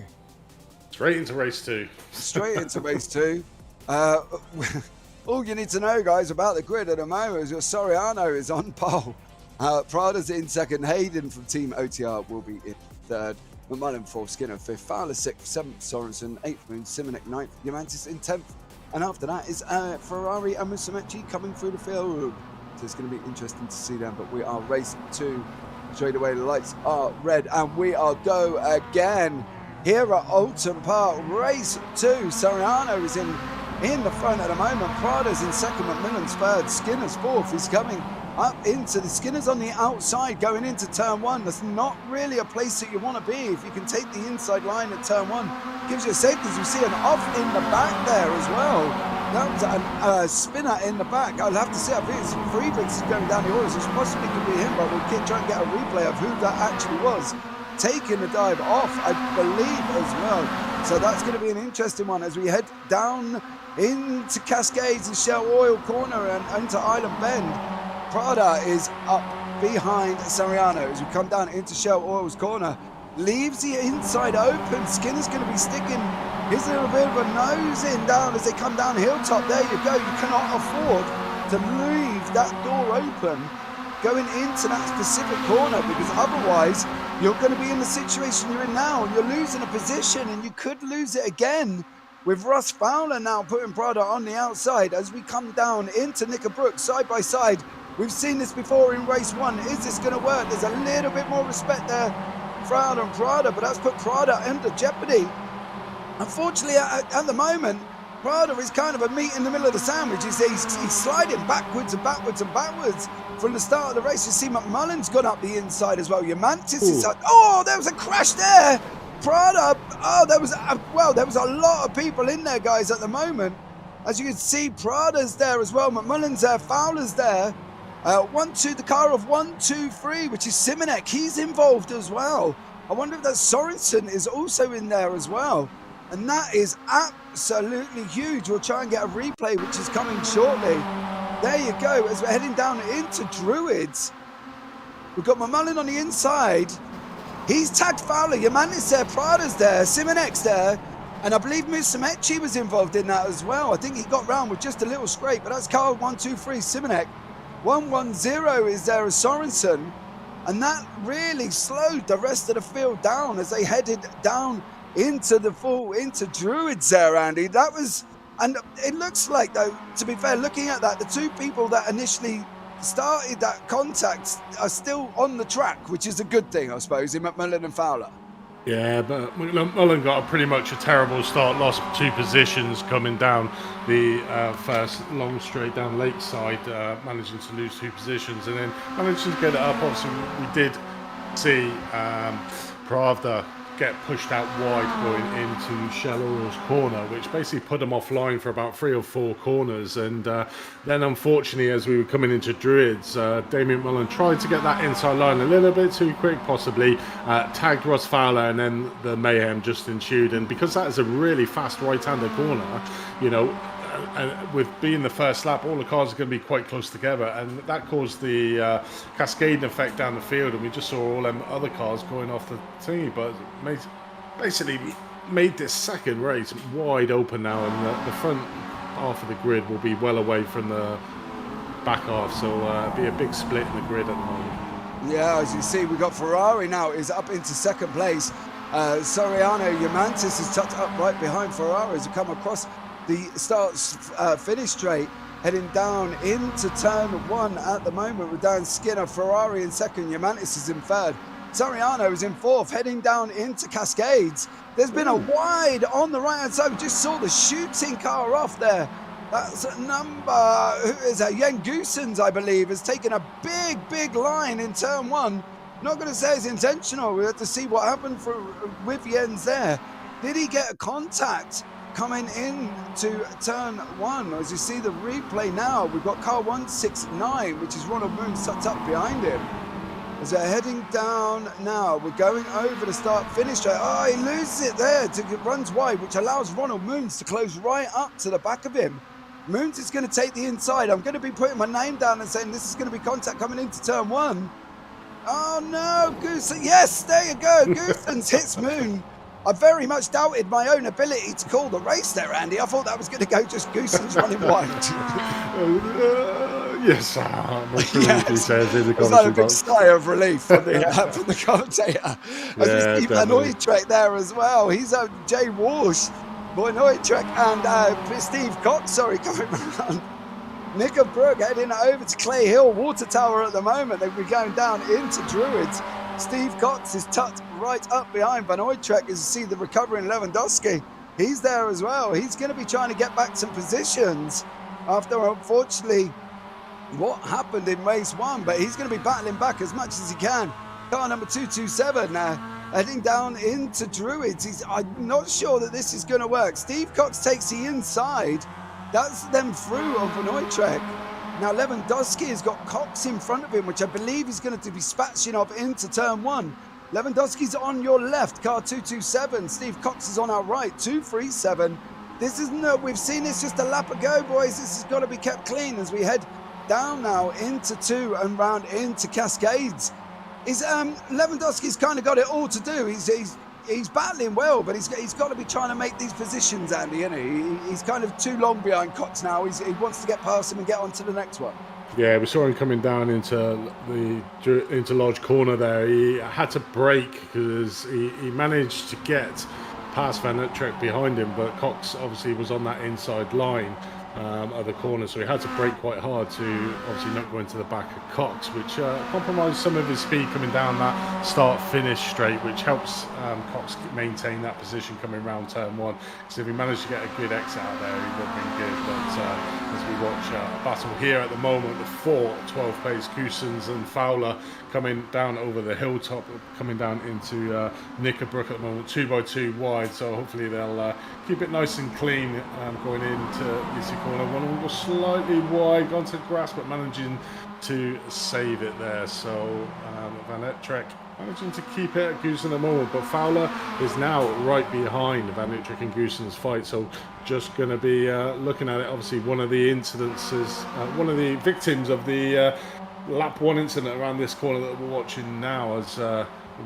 Straight into race 2. Straight into race 2. All you need to know, guys, about the grid at the moment is your Soriano is on pole. Prada's in second. Hayden from Team OTR will be in third. McMullen fourth. Skinner fifth. Fowler sixth. Seventh. Sorensen eighth. Moon. Simonek ninth. Yamantis in 10th. And after that is Ferrari and Musumeci coming through the field. So it's going to be interesting to see them. But we are race 2. Straight away, the lights are red. And we are go again here at Oulton Park. Race 2. Soriano is in the front at the moment. Prada's in second, McMillan's third, Skinner's fourth. He's coming up into the Skinner's on the outside going into turn 1. That's not really a place that you want to be. If you can take the inside line at turn 1, gives you a safety. As we see an off in the back there as well. That was a spinner in the back. I'll have to say, I think it's Friedrichs is going down the orders, which possibly could be him, but we'll try and get a replay of who that actually was taking the dive off, I believe, as well. So that's going to be an interesting one as we head down into Cascades and Shell Oil Corner and into Island Bend. Prada is up behind Sariano as we come down into Shell Oil's corner. Leaves the inside open. Skinner's going to be sticking his little bit of a nose in down as they come down Hilltop. There you go. You cannot afford to leave that door open going into that specific corner, because otherwise you're going to be in the situation you're in now and you're losing a position, and you could lose it again with Russ Fowler now putting Prada on the outside as we come down into Knickerbrook side by side. We've seen this before in race 1. Is this going to work? There's a little bit more respect there, Fowler and Prada, but that's put Prada under jeopardy. Unfortunately, at the moment, Prada is kind of a meat in the middle of the sandwich. He's sliding backwards and backwards and backwards from the start of the race. You see McMullen's gone up the inside as well. Yamantis is up. Oh, there was a crash there. Prada, there was a lot of people in there, guys, at the moment. As you can see, Prada's there as well. McMullen's there, Fowler's there. The car of 1, 2, 3, which is Simonek. He's involved as well. I wonder if that Sorensen is also in there as well. And that is absolutely huge. We'll try and get a replay, which is coming shortly. There you go, as we're heading down into Druids. We've got McMullen on the inside. He's tagged Fowler. Yamantis there, Prada's there, Simonek's there. And I believe Musumeci was involved in that as well. I think he got round with just a little scrape, but that's car 1, 2, 3, Simonek. 110 is there as Sorensen. And that really slowed the rest of the field down as they headed down into Druids there, Andy. And it looks like, though, to be fair, looking at that, the two people that initially started that contact are still on the track, which is a good thing, I suppose, in McMullen and Fowler. Yeah, but McMullen got pretty much a terrible start, lost 2 positions coming down the first long straight down Lakeside, managing to lose 2 positions and then managing to get it up. Obviously, we did see Pravda get pushed out wide going into Shellor's corner, which basically put him offline for about 3 or 4 corners. And then, unfortunately, as we were coming into Druids, Damien Mullen tried to get that inside line a little bit too quick, possibly, tagged Ross Fowler, and then the mayhem just ensued. And because that is a really fast right-hander corner, you know, and with being the first lap, all the cars are going to be quite close together, and that caused the cascading effect down the field, and we just saw all them other cars going off the thingy, but basically made this second race wide open now, and the front half of the grid will be well away from the back half, so it'll be a big split in the grid at the moment. Yeah, as you see, we got Ferrari now is up into second place. Soriano Yamantis is tucked up right behind Ferrari as we come across the finish straight, heading down into turn 1 at the moment with Dan Skinner. Ferrari in second, Yamantis is in third. Soriano is in fourth, heading down into Cascades. There's been a wide on the right hand side. We just saw the shooting car off there. That's a number, who is that? Yen Goosens, I believe, has taken a big line in turn 1. Not going to say it's intentional. We have to see what happened with Jens there. Did he get a contact coming in to turn 1? As you see the replay now, we've got car 169, which is Ronald Moon tucked up behind him. As they're heading down now, we're going over the start-finish straight. Oh, he loses it there, runs wide, which allows Ronald Moons to close right up to the back of him. Moons is going to take the inside. I'm going to be putting my name down and saying this is going to be contact coming into turn 1. Oh no, Goosens, yes, there you go. Goosens hits Moon. I very much doubted my own ability to call the race there, Andy. I thought that was going to go just Goosens running wide. Yes, yes. He says in the it was like a big sigh of relief from the commentator. As we see Van Uytrecht there as well. He's Jay Walsh, Van Uytrecht, and Steve Cox, coming around. Nick Brook heading over to Clay Hill Water Tower at the moment. They'll be going down into Druids. Steve Cox is tucked right up behind Van Uytrecht as you see the recovering Lewandowski. He's there as well. He's going to be trying to get back some positions after, unfortunately, what happened in race 1, but he's going to be battling back as much as he can. Car number 227 now heading down into Druids. I'm not sure that this is going to work. Steve Cox takes the inside. That's them through on Van Uytrecht. Now Lewandowski has got Cox in front of him, which I believe is going to be dispatching off into turn 1. Lewandowski's on your left, car 227. Steve Cox is on our right, 237. This is no, we've seen this just a lap ago, boys. This has got to be kept clean as we head down now into 2 and round into Cascades. Lewandowski's kind of got it all to do. He's battling well, but he's got to be trying to make these positions, Andy, isn't he? He's kind of too long behind Cox now. He wants to get past him and get on to the next one. Yeah, we saw him coming down into Lodge Corner there. He had to brake because he managed to get past Van Uytrecht behind him, but Cox obviously was on that inside line of the corner, so he had to brake quite hard to obviously not go into the back of Cox, which compromised some of his speed coming down that start-finish straight, which helps Cox maintain that position coming round turn 1. So if he managed to get a good exit out there, he would have been good. But as we watch a battle here at the moment, the 12th place Goosens and Fowler coming down over the hilltop, coming down into Knickerbrook at the moment, 2x2 wide, so hopefully they'll keep it nice and clean going into this corner. One will go slightly wide, gone to grass, but managing to save it there. So Van Uytrecht managing to keep it at Goosen at the moment, but Fowler is now right behind Van Uytrecht and Goosen's fight, so just going to be looking at it. Obviously one of the incidences, one of the victims of the lap 1 incident around this corner that we're watching now, as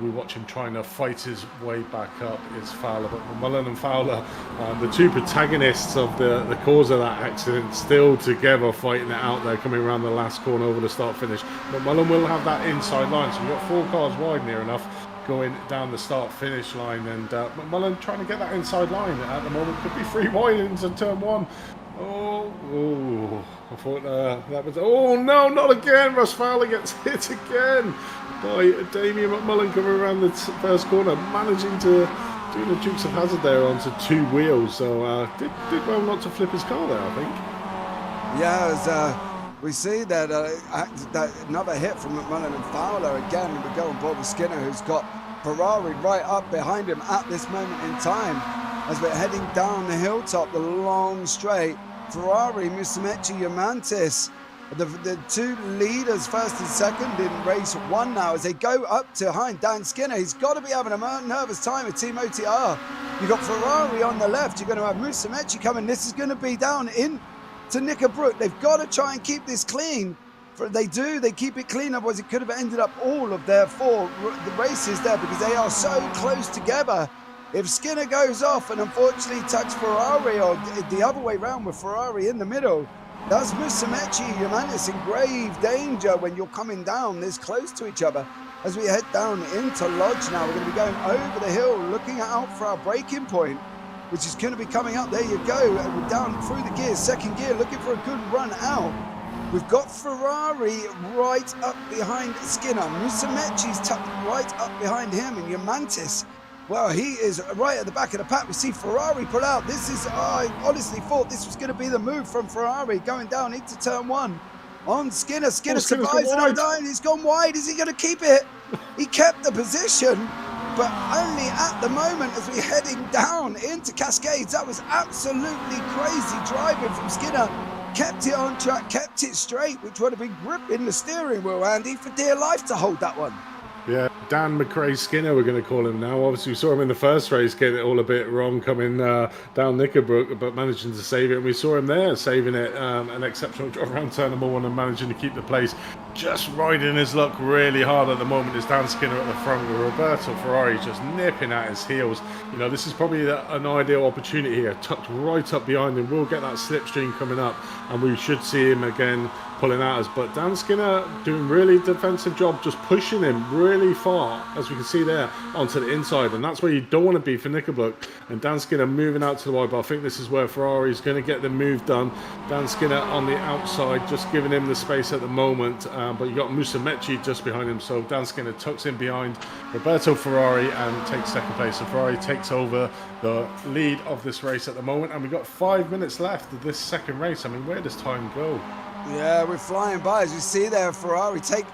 we watch him trying to fight his way back up, is Fowler. But Mullen and Fowler, the two protagonists of the cause of that accident, still together fighting it out there, coming around the last corner over the start finish. But Mullen will have that inside line, so we've got 4 cars wide near enough going down the start finish line, and Mullen trying to get that inside line at the moment. Could be 3 wide into turn 1. Oh, I thought that was... Oh, no, not again. Ross Fowler gets hit again by Damien McMullen coming around the first corner, managing to do the Dukes of Hazzard there onto 2 wheels. So did well not to flip his car there, I think. Yeah, we see that, that another hit from McMullen and Fowler again. We go on board with Skinner, who's got Ferrari right up behind him at this moment in time as we're heading down the hilltop, the long straight. Ferrari, Musumeci, Yamantis, the 2 leaders, first and second in race 1 now, as they go up to behind Dan Skinner. He's got to be having a nervous time with Team OTR. You've got Ferrari on the left. You're going to have Musumeci coming. This is going to be down in to Knickerbrook. They've got to try and keep this clean. They keep it clean, otherwise it could have ended up all of their 4 races there, because they are so close together. If Skinner goes off and unfortunately touches Ferrari, or the other way round with Ferrari in the middle, that's Musumeci, Yamantis in grave danger when you're coming down this close to each other. As we head down into Lodge now, we're going to be going over the hill, looking out for our braking point, which is going to be coming up. There you go. We're down through the gears, second gear, looking for a good run out. We've got Ferrari right up behind Skinner. Musumeci's tucked right up behind him, and Yamantis, well, he is right at the back of the pack. We see Ferrari pull out. I honestly thought this was going to be the move from Ferrari going down into turn 1 on Skinner. Skinner survives another time. He's gone wide. Is he going to keep it? He kept the position, but only at the moment as we're heading down into Cascades. That was absolutely crazy driving from Skinner. Kept it on track, kept it straight, which would have been gripping the steering wheel, Andy, for dear life to hold that one. Yeah, Dan McRae Skinner, we're going to call him now. Obviously, we saw him in the first race getting it all a bit wrong coming down Knickerbrook, but managing to save it. And we saw him there saving it, an exceptional drive around turn number 1 and managing to keep the place. Just riding his luck really hard at the moment is Dan Skinner at the front with Roberto Ferrari just nipping at his heels. You know, this is probably an ideal opportunity here, tucked right up behind him. We'll get that slipstream coming up and we should see him again pulling at us, but Dan Skinner doing really defensive job, just pushing him really far, as we can see there, onto the inside, and that's where you don't want to be for Knickerbrook. And Dan Skinner moving out to the wide, but I think this is where Ferrari is going to get the move done. Dan Skinner on the outside, just giving him the space at the moment, but you got Musumeci just behind him, so Dan Skinner tucks in behind Roberto Ferrari and takes second place. So Ferrari takes over the lead of this race at the moment, and we've got 5 minutes left of this second race. I mean, where does time go? Yeah, we're flying by. As you see there, Ferrari take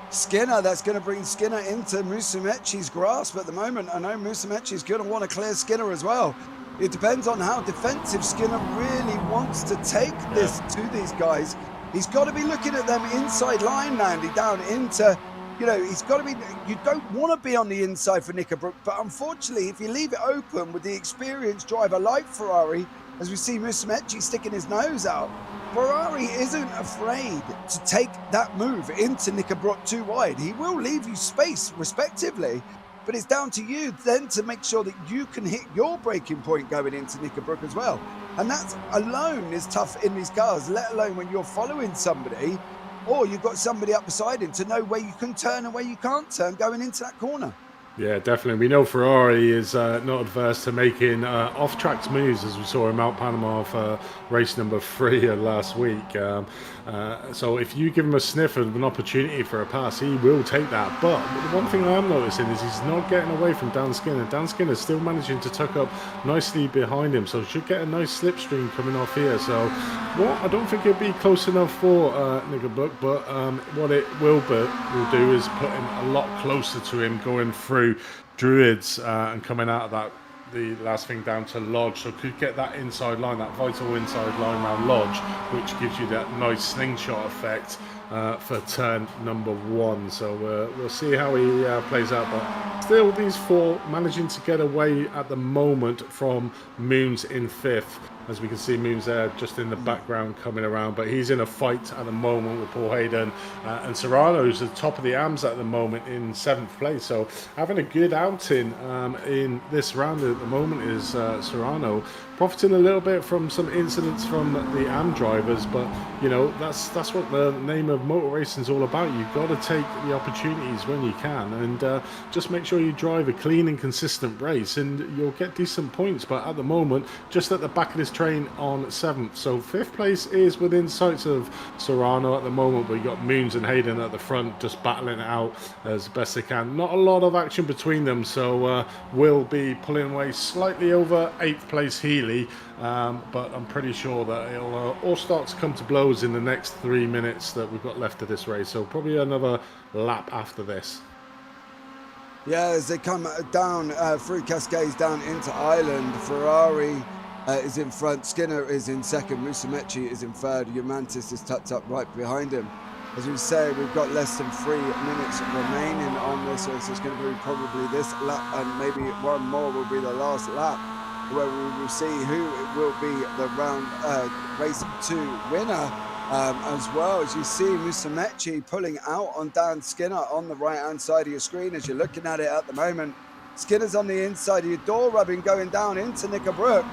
Skinner. That's going to bring Skinner into Musumeci's grasp at the moment. I know Musumeci's going to want to clear Skinner as well. It depends on how defensive Skinner really wants to take this to these guys. He's got to be looking at them inside line, Andy, down into, you know, he's got to be, you don't want to be on the inside for Knickerbrook, but unfortunately, if you leave it open with the experienced driver like Ferrari, as we see Musumeci sticking his nose out, Ferrari isn't afraid to take that move into Knickerbrook too wide. He will leave you space respectively, but it's down to you then to make sure that you can hit your braking point going into Knickerbrook as well. And that alone is tough in these cars, let alone when you're following somebody or you've got somebody up beside him to know where you can turn and where you can't turn going into that corner. Yeah, definitely. We know Ferrari is not adverse to making off-track moves, as we saw in Mount Panama for race number 3 last week. So if you give him a sniff of an opportunity for a pass, he will take that. But the one thing I am noticing is he's not getting away from Dan Skinner. Dan Skinner is still managing to tuck up nicely behind him, so should get a nice slipstream coming off here. So I don't think it'll be close enough for Knickerbrook, but what it will do is put him a lot closer to him going through Druids and coming out of that, the last thing down to Lodge, so could get that inside line, that vital inside line around Lodge, which gives you that nice slingshot effect for turn number 1. So we'll see how he plays out, but still these 4 managing to get away at the moment from Moons in 5th. As we can see, Moon's there just in the background coming around, but he's in a fight at the moment with Paul Hayden and Serrano, who's at the top of the AMS at the moment in 7th place. So having a good outing in this round at the moment is Serrano, profiting a little bit from some incidents from the AM drivers, but you know that's what the name of what motor racing is all about. You've got to take the opportunities when you can, and just make sure you drive a clean and consistent race, and you'll get decent points. But at the moment, just at the back of this train on 7th, so 5th place is within sights of Serrano at the moment, but you got Moons and Hayden at the front just battling it out as best they can. Not a lot of action between them, so we'll be pulling away slightly over 8th place Healy, but I'm pretty sure that it'll all start to come to blows in the next 3 minutes that we've got left of this race, so probably another lap after this. Yeah, as they come down through Cascades down into Ireland, Ferrari is in front, Skinner is in second, Musumeci is in third, Humantis is tucked up right behind him. As we say, we've got less than 3 minutes remaining on this, so it's going to be probably this lap, and maybe one more will be the last lap, where we will see who will be the round race 2 winner. As well, as you see Musumeci pulling out on Dan Skinner on the right hand side of your screen as you're looking at it at the moment. Skinner's on the inside of your door rubbing, going down into Knickerbrook.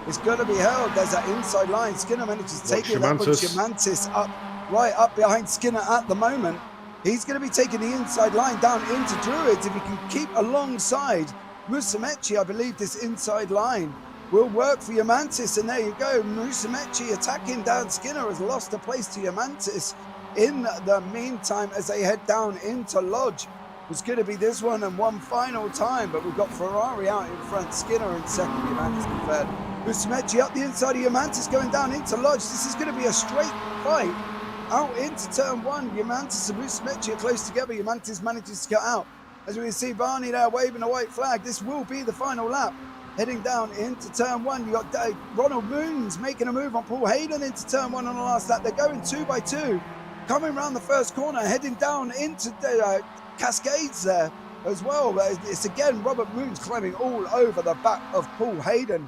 It's going to be held. There's that inside line. Skinner manages to take it. That puts Humantis up, right up behind Skinner at the moment. He's going to be taking the inside line down into Druids. If he can keep alongside Musumeci, I believe this inside line will work for Humantis, and there you go. Musumeci attacking Dan Skinner has lost a place to Humantis. In the meantime, as they head down into Lodge, it's going to be this one and one final time, but we've got Ferrari out in front, Skinner in second, Humantis in third. Musumeci up the inside of Humantis going down into Lodge. This is going to be a straight fight out into turn 1. Humantis and Musumeci are close together. Humantis manages to get out. As we see Barney there waving a white flag, this will be the final lap. Heading down into turn 1, you got Ronald Moons making a move on Paul Hayden into turn 1 on the last lap. They're going 2 by 2, coming around the first corner, heading down into the Cascades there as well. It's again Robert Moons climbing all over the back of Paul Hayden,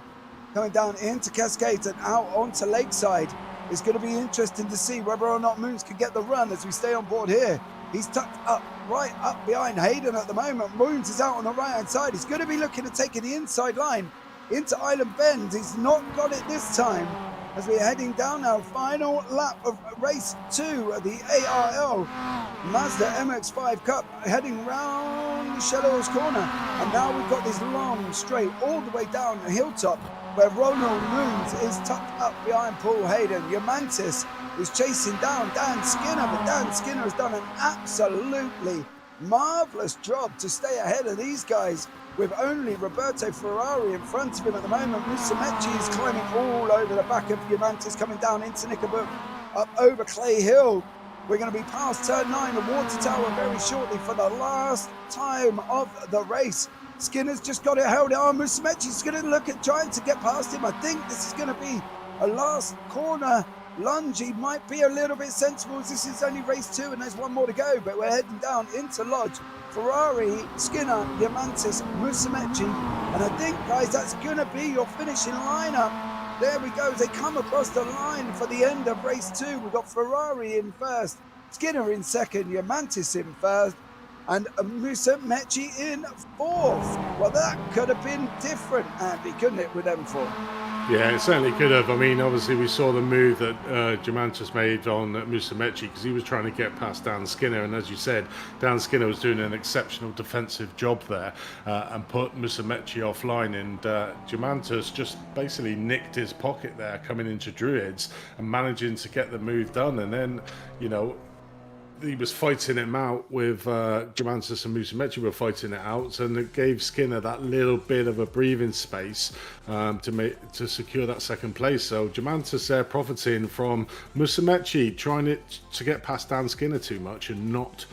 coming down into Cascades and out onto Lakeside. It's going to be interesting to see whether or not Moons can get the run as we stay on board here. He's tucked up, right up behind Hayden at the moment. Moons is out on the right-hand side. He's going to be looking at taking the inside line into Island Bend. He's not got it this time. As we're heading down now, final lap of race 2 of the ARL Mazda MX-5 Cup, heading round the Shallows corner. And now we've got this long straight all the way down the hilltop, where Ronald Moons is tucked up behind Paul Hayden. Humantis is chasing down Dan Skinner, but Dan Skinner has done an absolutely marvellous job to stay ahead of these guys, with only Roberto Ferrari in front of him at the moment. Musumeci is climbing all over the back of Humantis, coming down into Knickerbook, up over Clay Hill. We're going to be past turn 9, the water tower, very shortly for the last time of the race. Skinner's just got it held on. Musumeci's going to look at trying to get past him. I think this is going to be a last corner lunge. He might be a little bit sensible as this is only race 2 and there's one more to go, but we're heading down into Lodge. Ferrari, Skinner, Humantis, Musumeci, and I think, guys, that's going to be your finishing lineup. There we go, as they come across the line for the end of race 2. We've got Ferrari in first, Skinner in second, Humantis in first, and Musumeci in fourth. Well, that could have been different, Andy, couldn't it, with them four? Yeah, it certainly could have. I mean, obviously we saw the move that Germantus made on Musumeci because he was trying to get past Dan Skinner, and as you said, Dan Skinner was doing an exceptional defensive job there and put Musumeci offline, and Germantus just basically nicked his pocket there coming into Druids and managing to get the move done. And then, you know, he was fighting him out with Germantus and Musumeci were fighting it out, and it gave Skinner that little bit of a breathing space to secure that second place. So Germantus there profiting from Musumeci trying to get past Dan Skinner too much and not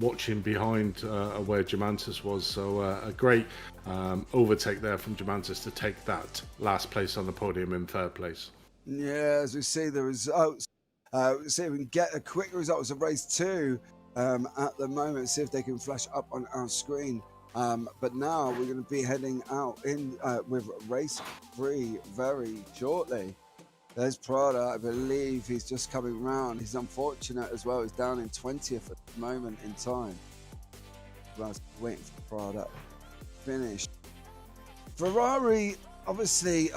watching behind where Germantus was. So a great overtake there from Germantus to take that last place on the podium in third place. Yeah, as we see the results. See if we can get a quick results of race 2 at the moment, see if they can flash up on our screen. But now we're going to be heading out in with race 3 very shortly. There's Prada, I believe he's just coming round. He's unfortunate as well, he's down in 20th at the moment in time. I was waiting for Prada to finish. Ferrari, obviously,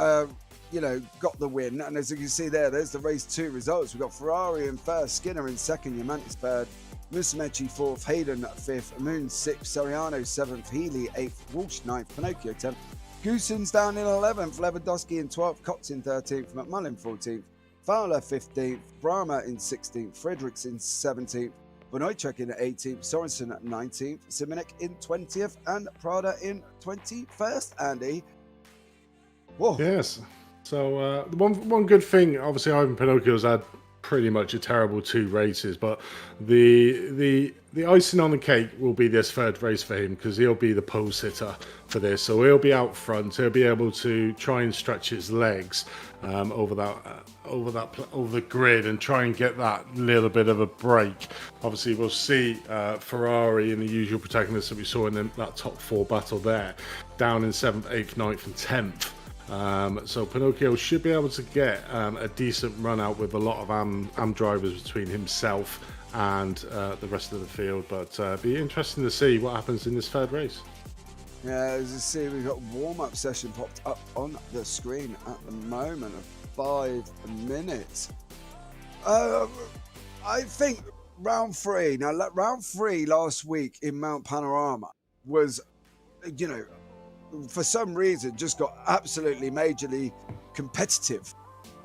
got the win. And as you can see there's the race 2 results. We've got Ferrari in first, Skinner in second, Yamantis third, Musumeci fourth, Hayden fifth, Moon sixth, Soriano seventh, Healy 8th, Walsh 9th, Pinocchio 10th, Goosen's down in 11th, Lewandowski in 12th, Cox in 13th, McMullen 14th, Fowler 15th, Brahma in 16th, Fredericks in 17th, Bonoicek in 18th, Sorensen at 19th, Simonek in 20th, and Prada in 21st, Andy. Whoa. Yes. So one good thing, obviously Ivan Pinocchio's had pretty much a terrible 2 races, but the icing on the cake will be this third race for him, because he'll be the pole sitter for this. So he'll be out front. He'll be able to try and stretch his legs over the grid and try and get that little bit of a break. Obviously, we'll see Ferrari in the usual protagonists that we saw in that top 4 battle there, down in 7th, 8th, 9th, and 10th. So Pinocchio should be able to get a decent run out with a lot of AM drivers between himself and the rest of the field, but be interesting to see what happens in this third race. Yeah, as you see, we've got warm-up session popped up on the screen at the moment of 5 minutes. I think round 3 last week in Mount Panorama was, for some reason just got absolutely majorly competitive,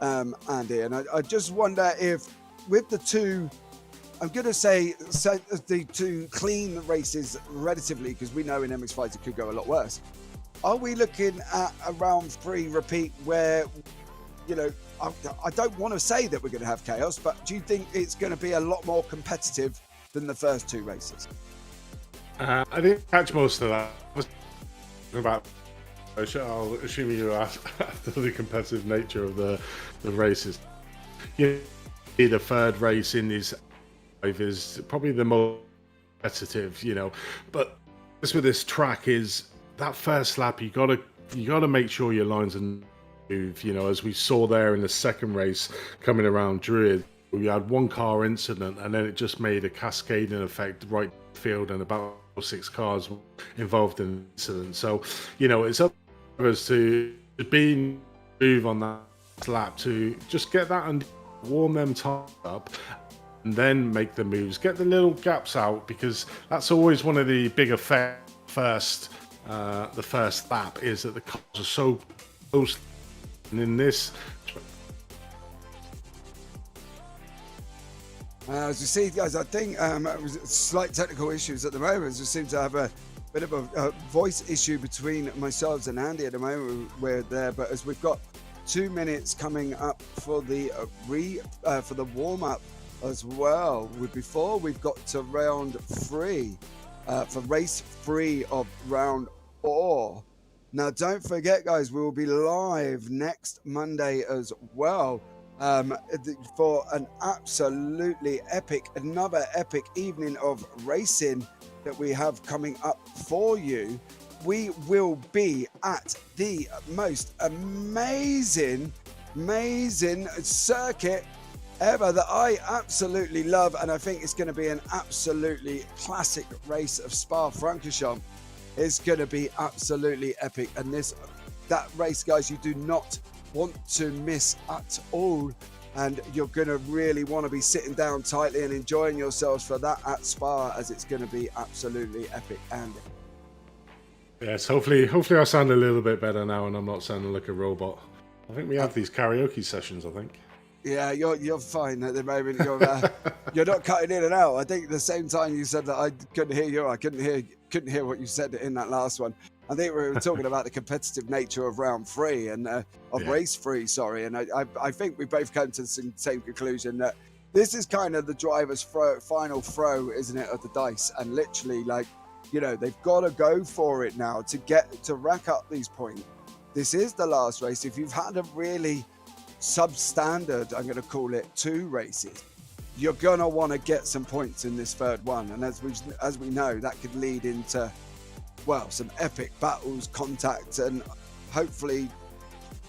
Andy, and I just wonder if with the 2, I'm going to say the 2 clean races relatively, because we know in MX5 it could go a lot worse. Are we looking at a round 3 repeat where, I don't want to say that we're going to have chaos, but do you think it's going to be a lot more competitive than the first 2 races? I didn't catch most of that. I'll assume you asked after the competitive nature of the races. The third race in this is probably the most competitive, but with this track is that first lap you gotta make sure your lines are move, as we saw there in the second race coming around Druid. We had 1 car incident and then it just made a cascading effect right field, and about 6 cars involved in the incident. So it's up to us to move on that lap to just get that and warm them tires up, and then make the moves, get the little gaps out, because that's always one of the big effects the first lap, is that the cars are so close. And in this, as you see, guys, I think slight technical issues at the moment. We seem to have a bit of a voice issue between myself and Andy at the moment. We're there, but as we've got 2 minutes coming up for the for the warm-up as well. Before we've got to round 3 for race 3 of round 4. Now, don't forget, guys, we will be live next Monday as well for an absolutely another epic evening of racing that we have coming up for you. We will be at the most amazing circuit ever that I absolutely love, and I think it's going to be an absolutely classic race of Spa-Francorchamps. It's going to be absolutely epic, and that race, guys, you do not want to miss at all, and you're going to really want to be sitting down tightly and enjoying yourselves for that at Spa, as it's going to be absolutely epic. And yes, hopefully I sound a little bit better now and I'm not sounding like a robot. I think we have these karaoke sessions, I think. Yeah, you're fine at the moment. You're not cutting in and out. I think at the same time you said that I couldn't hear you, I couldn't hear what you said in that last one. I think we were talking about the competitive nature of round 3 and race 3, sorry. And I think we both come to the same conclusion that this is kind of the driver's final throw, isn't it, of the dice? And literally, they've got to go for it now to rack up these points. This is the last race. If you've had a really substandard, I'm going to call it, 2 races, you're going to want to get some points in this third one. And as we know, that could lead into, well, some epic battles, contact, and hopefully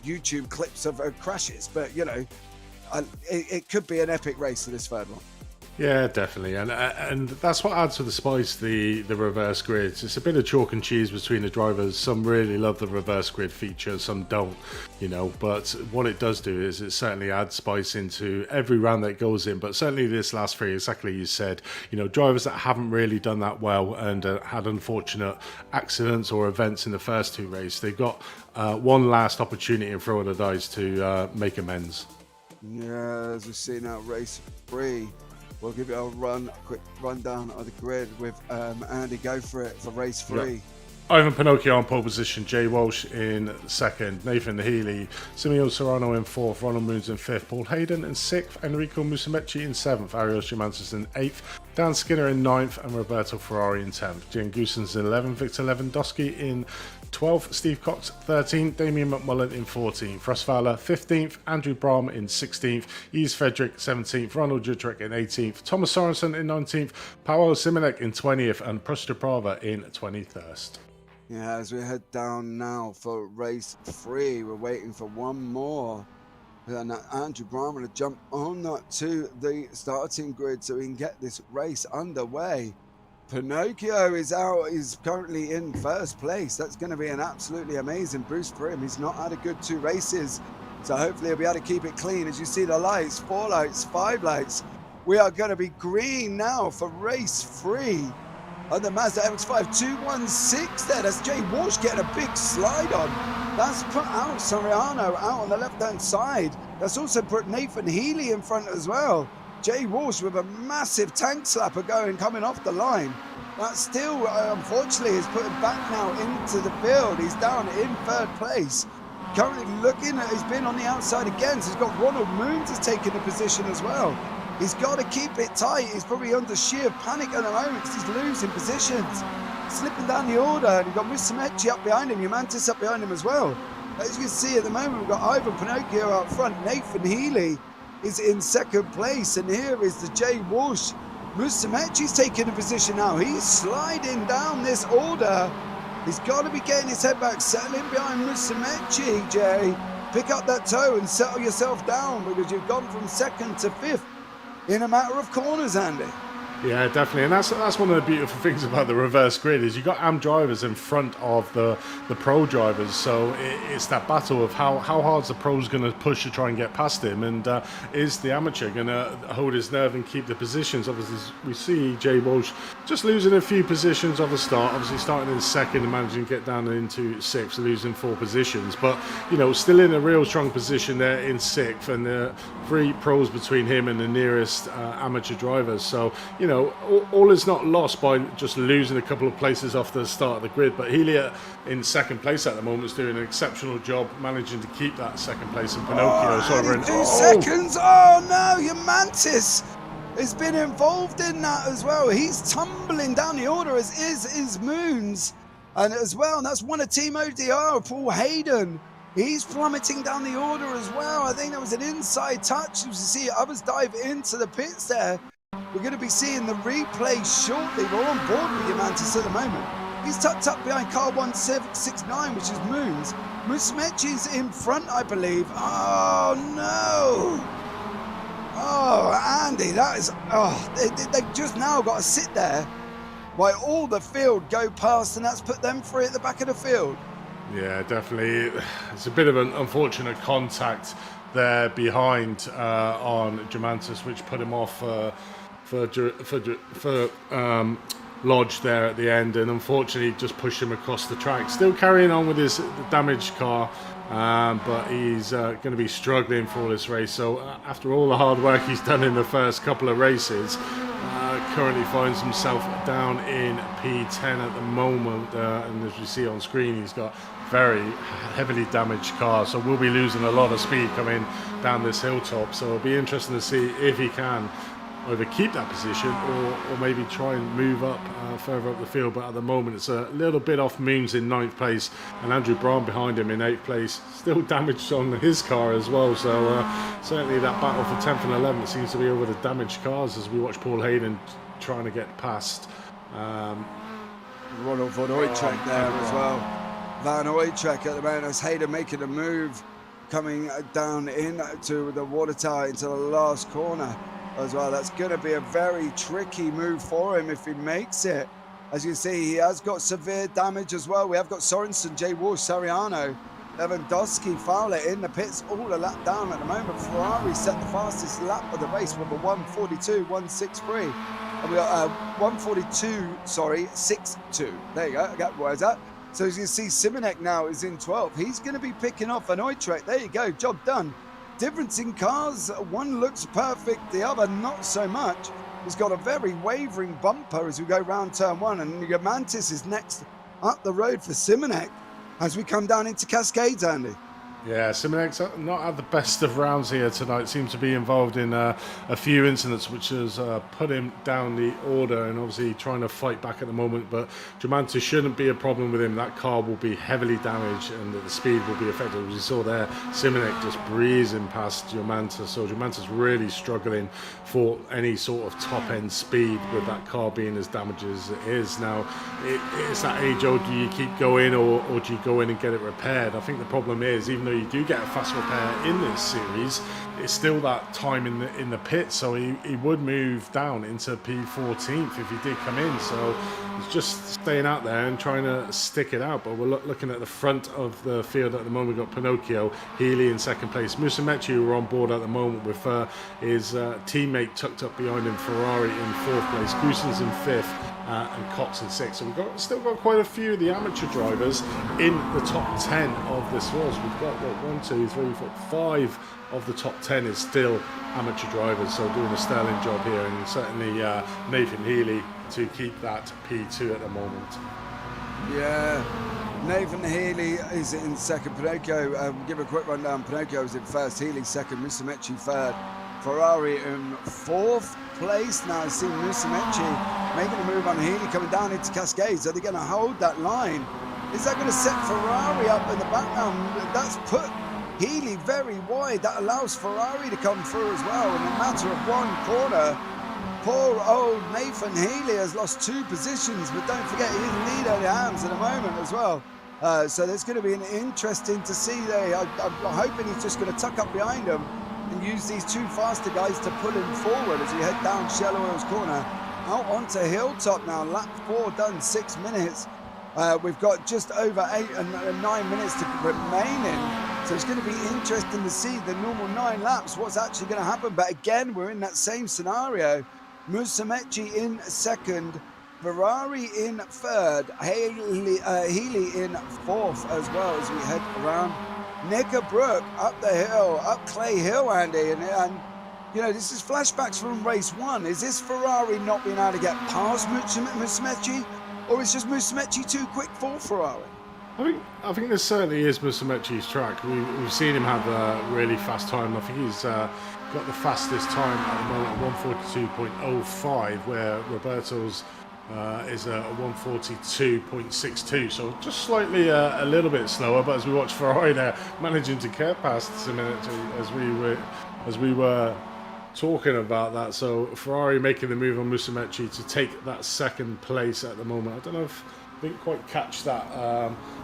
YouTube clips of crashes. But, it could be an epic race for this third one. Yeah, definitely, and that's what adds to the spice, the reverse grids. It's a bit of chalk and cheese between the drivers. Some really love the reverse grid feature, some don't, you know, but what it does do is it certainly adds spice into every round that goes in, but certainly this last three, exactly as you said, you know, drivers that haven't really done that well and had unfortunate accidents or events in the first two races, they've got one last opportunity in throw of the dice to make amends. Yeah, as we see now, race 3. We'll give you a quick rundown of the grid with Andy. Go for it for race 3. Yep. Ivan Pinocchio on pole position, Jay Walsh in second, Nathan Healy, Simeon Serrano in fourth, Ronald Moons in fifth, Paul Hayden in sixth, Enrico Musumeci in seventh, Ariel Schimantis in eighth, Dan Skinner in ninth, and Roberto Ferrari in 10th. Jan Goosens in 11th, Victor Lewandowski in 12th, Steve Cox 13th, Damien McMullen in 14th, Russ Fowler 15th, Andrew Brahm in 16th, Yves Frederick 17th, Ronald Judrick in 18th, Thomas Sorensen in 19th, Paolo Simonek in 20th, and Prosta Prava in 21st. Yeah, as we head down now for race 3, we're waiting for one more. And Andrew Brahm will jump on to the starting grid so we can get this race underway. Pinocchio is out, he's currently in first place. That's going to be an absolutely amazing boost for him. He's not had a good 2 races, so hopefully he'll be able to keep it clean. As you see the lights, 4 lights, 5 lights. We are going to be green now for race 3 on the Mazda MX-5 216 there. That's Jay Walsh getting a big slide on. That's put out Soriano out on the left-hand side. That's also put Nathan Healy in front as well. Jay Walsh with a massive tank slapper coming off the line. That still, unfortunately, is put him back now into the field. He's down in third place. Currently looking at, he's been on the outside again. So he's got Ronald Moons has taken the position as well. He's got to keep it tight. He's probably under sheer panic at the moment because he's losing positions. Slipping down the order. And you've got Musumeci up behind him. Humantis up behind him as well. As you can see at the moment, we've got Ivan Pinocchio out front. Nathan Healy is in second place. And here is the Jay Walsh. Musumeci's taking a position now. He's sliding down this order. He's got to be getting his head back, settling behind Musumeci, Jay. Pick up that toe and settle yourself down because you've gone from second to fifth in a matter of corners, Andy. Yeah, definitely, and that's one of the beautiful things about the reverse grid is you got AM drivers in front of the pro drivers, so it's that battle of how hard's the pro's going to push to try and get past him, and is the amateur going to hold his nerve and keep the positions. Obviously, we see Jay Walsh just losing a few positions off the start, obviously starting in second and managing to get down into sixth, losing 4 positions, but you know, still in a real strong position there in sixth, and 3 pros between him and the nearest amateur drivers, so you know, all is not lost by just losing a couple of places off the start of the grid. But Healy in second place at the moment is doing an exceptional job managing to keep that second place. And Pinocchio in 2 seconds. Oh no, Humantis has been involved in that as well. He's tumbling down the order, as is Moons, and as well. And that's one of Team ODR, Paul Hayden. He's plummeting down the order as well. I think that was an inside touch. You see others dive into the pits there. We're going to be seeing the replay shortly. We're on board with Humantis at the moment. He's tucked up behind car 1769, which is Moons. Musumeci's in front, I believe. Oh, no. Oh, Andy, that is... Oh, they've just now got to sit there while all the field go past, and that's put them free at the back of the field. Yeah, definitely. It's a bit of an unfortunate contact there behind on Germantis, which put him off for Lodge there at the end, and unfortunately just pushed him across the track. Still carrying on with his damaged car, but he's going to be struggling for this race. So after all the hard work he's done in the first couple of races, currently finds himself down in P10 at the moment, and as you see on screen, he's got very heavily damaged car, so we'll be losing a lot of speed coming down this hilltop. So it'll be interesting to see if he can either keep that position or maybe try and move up further up the field. But at the moment it's a little bit off Moons in 9th place and Andrew Brahm behind him in 8th place, still damaged on his car as well. So certainly that battle for 10th and 11th seems to be over the damaged cars as we watch Paul Hayden trying to get past Ronald Van Ooytrecht there as well. Van Ooytrecht at the moment as Hayden making a move, coming down into the water tower into the last corner. as well. That's going to be a very tricky move for him if he makes it. As you see, he has got severe damage as well. We have got Sorensen, Jay Walsh, Sariano, Lewandowski, Fowler in the pits, all a lap down at the moment. Ferrari set the fastest lap of the race with a 1:42.163. And we got 1:42.62. There you go, I got words out. So as you see, Simonek now is in 12th. He's going to be picking off an Oitrek. There you go, job done. Difference in cars, one looks perfect, the other not so much. He's got a very wavering bumper as we go round turn 1, and Mantis is next up the road for Simonek as we come down into Cascades, Andy. Yeah, Simonek's not had the best of rounds here tonight. Seems to be involved in a few incidents which has put him down the order, and obviously trying to fight back at the moment. But Germantis shouldn't be a problem with him. That car will be heavily damaged and the speed will be affected. As you saw there, Simonek just breezing past Germantis. So Germantis really struggling for any sort of top-end speed with that car being as damaged as it is. Now, it's that age-old, do you keep going or do you go in and get it repaired? I think the problem is, even though you do get a fast repair in this series, it's still that time in the pit, so he would move down into P14th if he did come in. So he's just staying out there and trying to stick it out. But we're looking at the front of the field at the moment. We've got Pinocchio, Healy in second place, Musumeci, who are on board at the moment with his teammate tucked up behind him, Ferrari in fourth place, Goossens in fifth, and Cox in sixth. So we've still got quite a few of the amateur drivers in the top 10 of this race. We've got 5 of the top 10 is still amateur drivers, so doing a sterling job here, and certainly Nathan Healy to keep that P2 at the moment. Yeah, Nathan Healy is in second. Pinocchio, give a quick rundown. Pinocchio is in first, Healy second, Musumeci third, Ferrari in fourth place. Now I see Musumeci making a move on Healy coming down into Cascades. Are they going to hold that line? Is that going to set Ferrari up in the background? That's put Healy very wide. That allows Ferrari to come through as well. In a matter of one corner, poor old Nathan Healy has lost 2 positions, but don't forget he's lead on the hands at the moment as well. So there's going to be an interesting to see there. I'm hoping he's just going to tuck up behind him and use these 2 faster guys to pull him forward as we head down Shell Oil's corner. Out onto Hilltop now, lap 4 done, 6 minutes. We've got just over 8 and 9 minutes to remaining. So it's going to be interesting to see the normal 9 laps, what's actually going to happen. But again, we're in that same scenario. Musumeci in second, Ferrari in third, Healy in fourth as well as we head around Knickerbrook, up the hill, up Clay Hill, Andy. And you know, this is flashbacks from race 1. Is this Ferrari not being able to get past Musumeci? Or is just Musumeci too quick for Ferrari? I think this certainly is Musumeci's track. We've seen him have a really fast time. I think he's got the fastest time at the moment, 1:42.05, where Roberto's is a 1:42.62. So just slightly a little bit slower. But as we watch Ferrari there managing to get past Musumeci as we were talking about that. So Ferrari making the move on Musumeci to take that second place at the moment. I don't know if I didn't quite catch that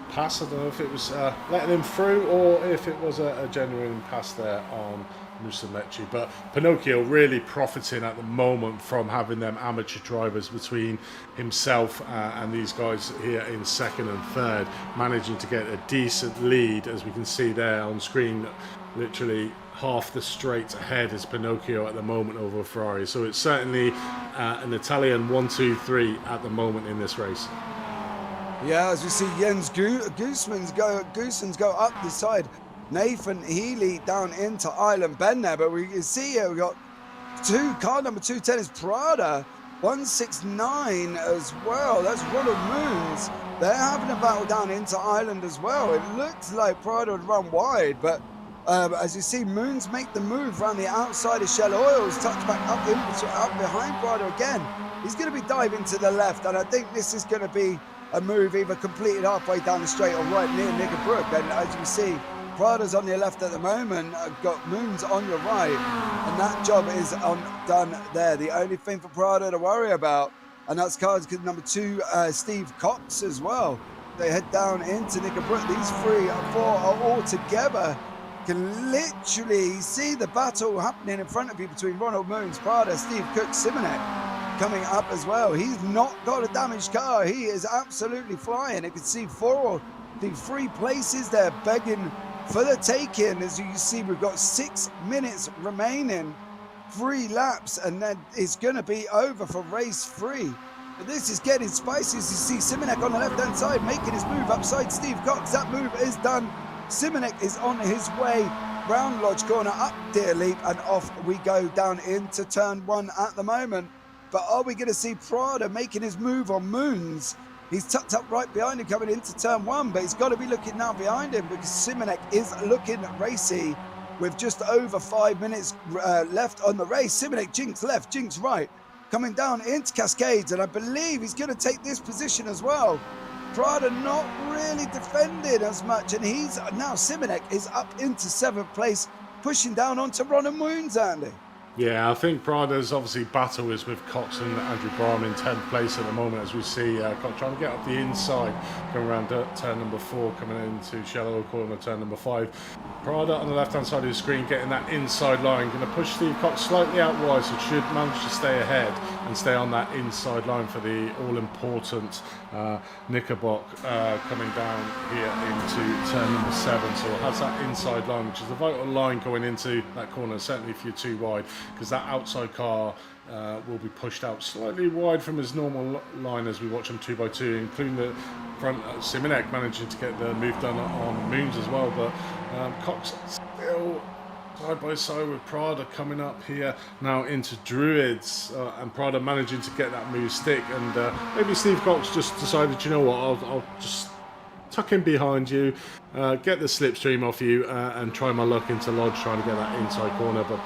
pass. I don't know if it was letting him through or if it was a genuine pass there on Musumeci. But Pinocchio really profiting at the moment from having them amateur drivers between himself and these guys here in second and third, managing to get a decent lead, as we can see there on screen. Literally half the straight ahead is Pinocchio at the moment over Ferrari. So it's certainly an Italian 1-2-3 at the moment in this race. Yeah, as we see Jens Goossens go up the side. Nathan Healy down into Island Bend there. But we can see here we got car number 210 is Prada. 169 as well. That's Ronald Moons. They're having a battle down into Island as well. It looks like Prada would run wide, but as you see, Moons make the move around the outside of Shell Oils, touch back up behind Prada again. He's going to be diving to the left, and I think this is going to be a move either completed halfway down the straight or right near Knickerbrook. And as you see, Prada's on your left at the moment, got Moons on your right, and that job is done there. The only thing for Prada to worry about, and that's car number 2, Steve Cox as well. They head down into Knickerbrook. These 3 or 4 are all together can literally see the battle happening in front of you between Ronald Moons, Prada, Steve Cook, Simonek coming up as well. He's not got a damaged car. He is absolutely flying. You can see 3 places there begging for the taking. As you can see, we've got 6 minutes remaining, 3 laps, and then it's going to be over for race 3. But this is getting spicy as you see Simonek on the left-hand side making his move upside Steve Cox. That move is done. Simonek is on his way round Lodge Corner, up Deer Leap, and off we go down into turn 1 at the moment. But are we going to see Prada making his move on Moons? He's tucked up right behind him coming into turn 1, but he's got to be looking now behind him because Simonek is looking racy with just over 5 minutes left on the race. Simonek jinks left, jinks right, coming down into Cascades, and I believe he's going to take this position as well. Prada not really defended as much, and he's now Simonek is up into 7th place, pushing down onto Ronald Moons, Andy. Yeah, I think Prada's obviously battle is with Cox and Andrew Barham in 10th place at the moment, as we see Cox trying to get up the inside, going around turn number 4, coming into Shallow Corner, turn number 5. Prada on the left-hand side of the screen getting that inside line, going to push Steve Cox slightly out wide, so should manage to stay ahead and stay on that inside line for the all-important Knickerbock coming down here into turn number 7. So it has that inside line, which is a vital line going into that corner, certainly if you're too wide, because that outside car will be pushed out slightly wide from his normal line as we watch him 2x2, including the front Simonek managing to get the move done on Moons as well, but Cox still side by side with Prada coming up here now into Druids, and Prada managing to get that move stick, and maybe Steve Cox just decided, you know what, I'll just tuck in behind you, get the slipstream off you, and try my luck into Lodge trying to get that inside corner. But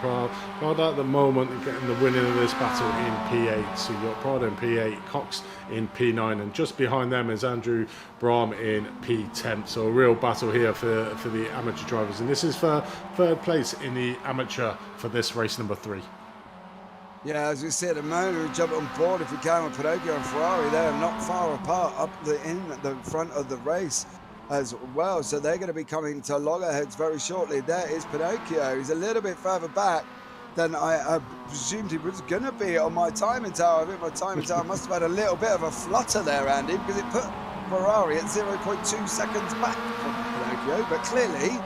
Prada at the moment getting the winning of this battle in P8. So you've got Prada in P8, Cox in P9, and just behind them is Andrew Brahm in P10. So a real battle here for the amateur drivers, and this is for 3rd place in the amateur for this race number 3. Yeah, as we see at the moment, we jump on board if we can with Pinocchio and Ferrari. They're not far apart in the front of the race as well. So they're going to be coming to loggerheads very shortly. There is Pinocchio. He's a little bit further back than I presumed he was going to be on my timing tower. I think my timing tower must have had a little bit of a flutter there, Andy, because it put Ferrari at 0.2 seconds back from Pinocchio. But clearly,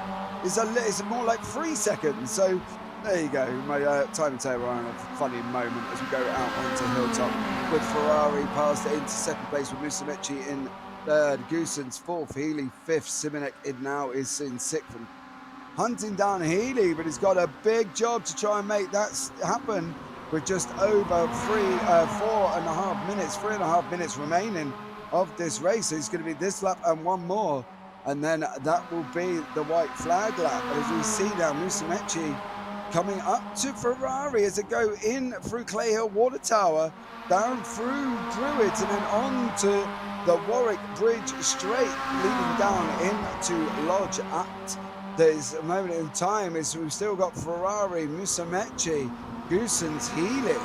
it's more like 3 seconds. So there you go, my timing table on a funny moment as we go out onto Hilltop with Ferrari past it into 2nd place with Musumeci in 3rd, Goosens 4th, Healy 5th, Simonek now is in 6th and hunting down Healy, but he's got a big job to try and make that happen with just over 3.5 minutes remaining of this race. So it's going to be this lap and one more, and then that will be the white flag lap. As we see now, Musumeci coming up to Ferrari as they go in through Clay Hill Water Tower, down through Druids, and then on to the Warwick Bridge straight, leading down into Lodge at this moment in time. Is we've still got Ferrari, Musumeci, Goosens, Healy.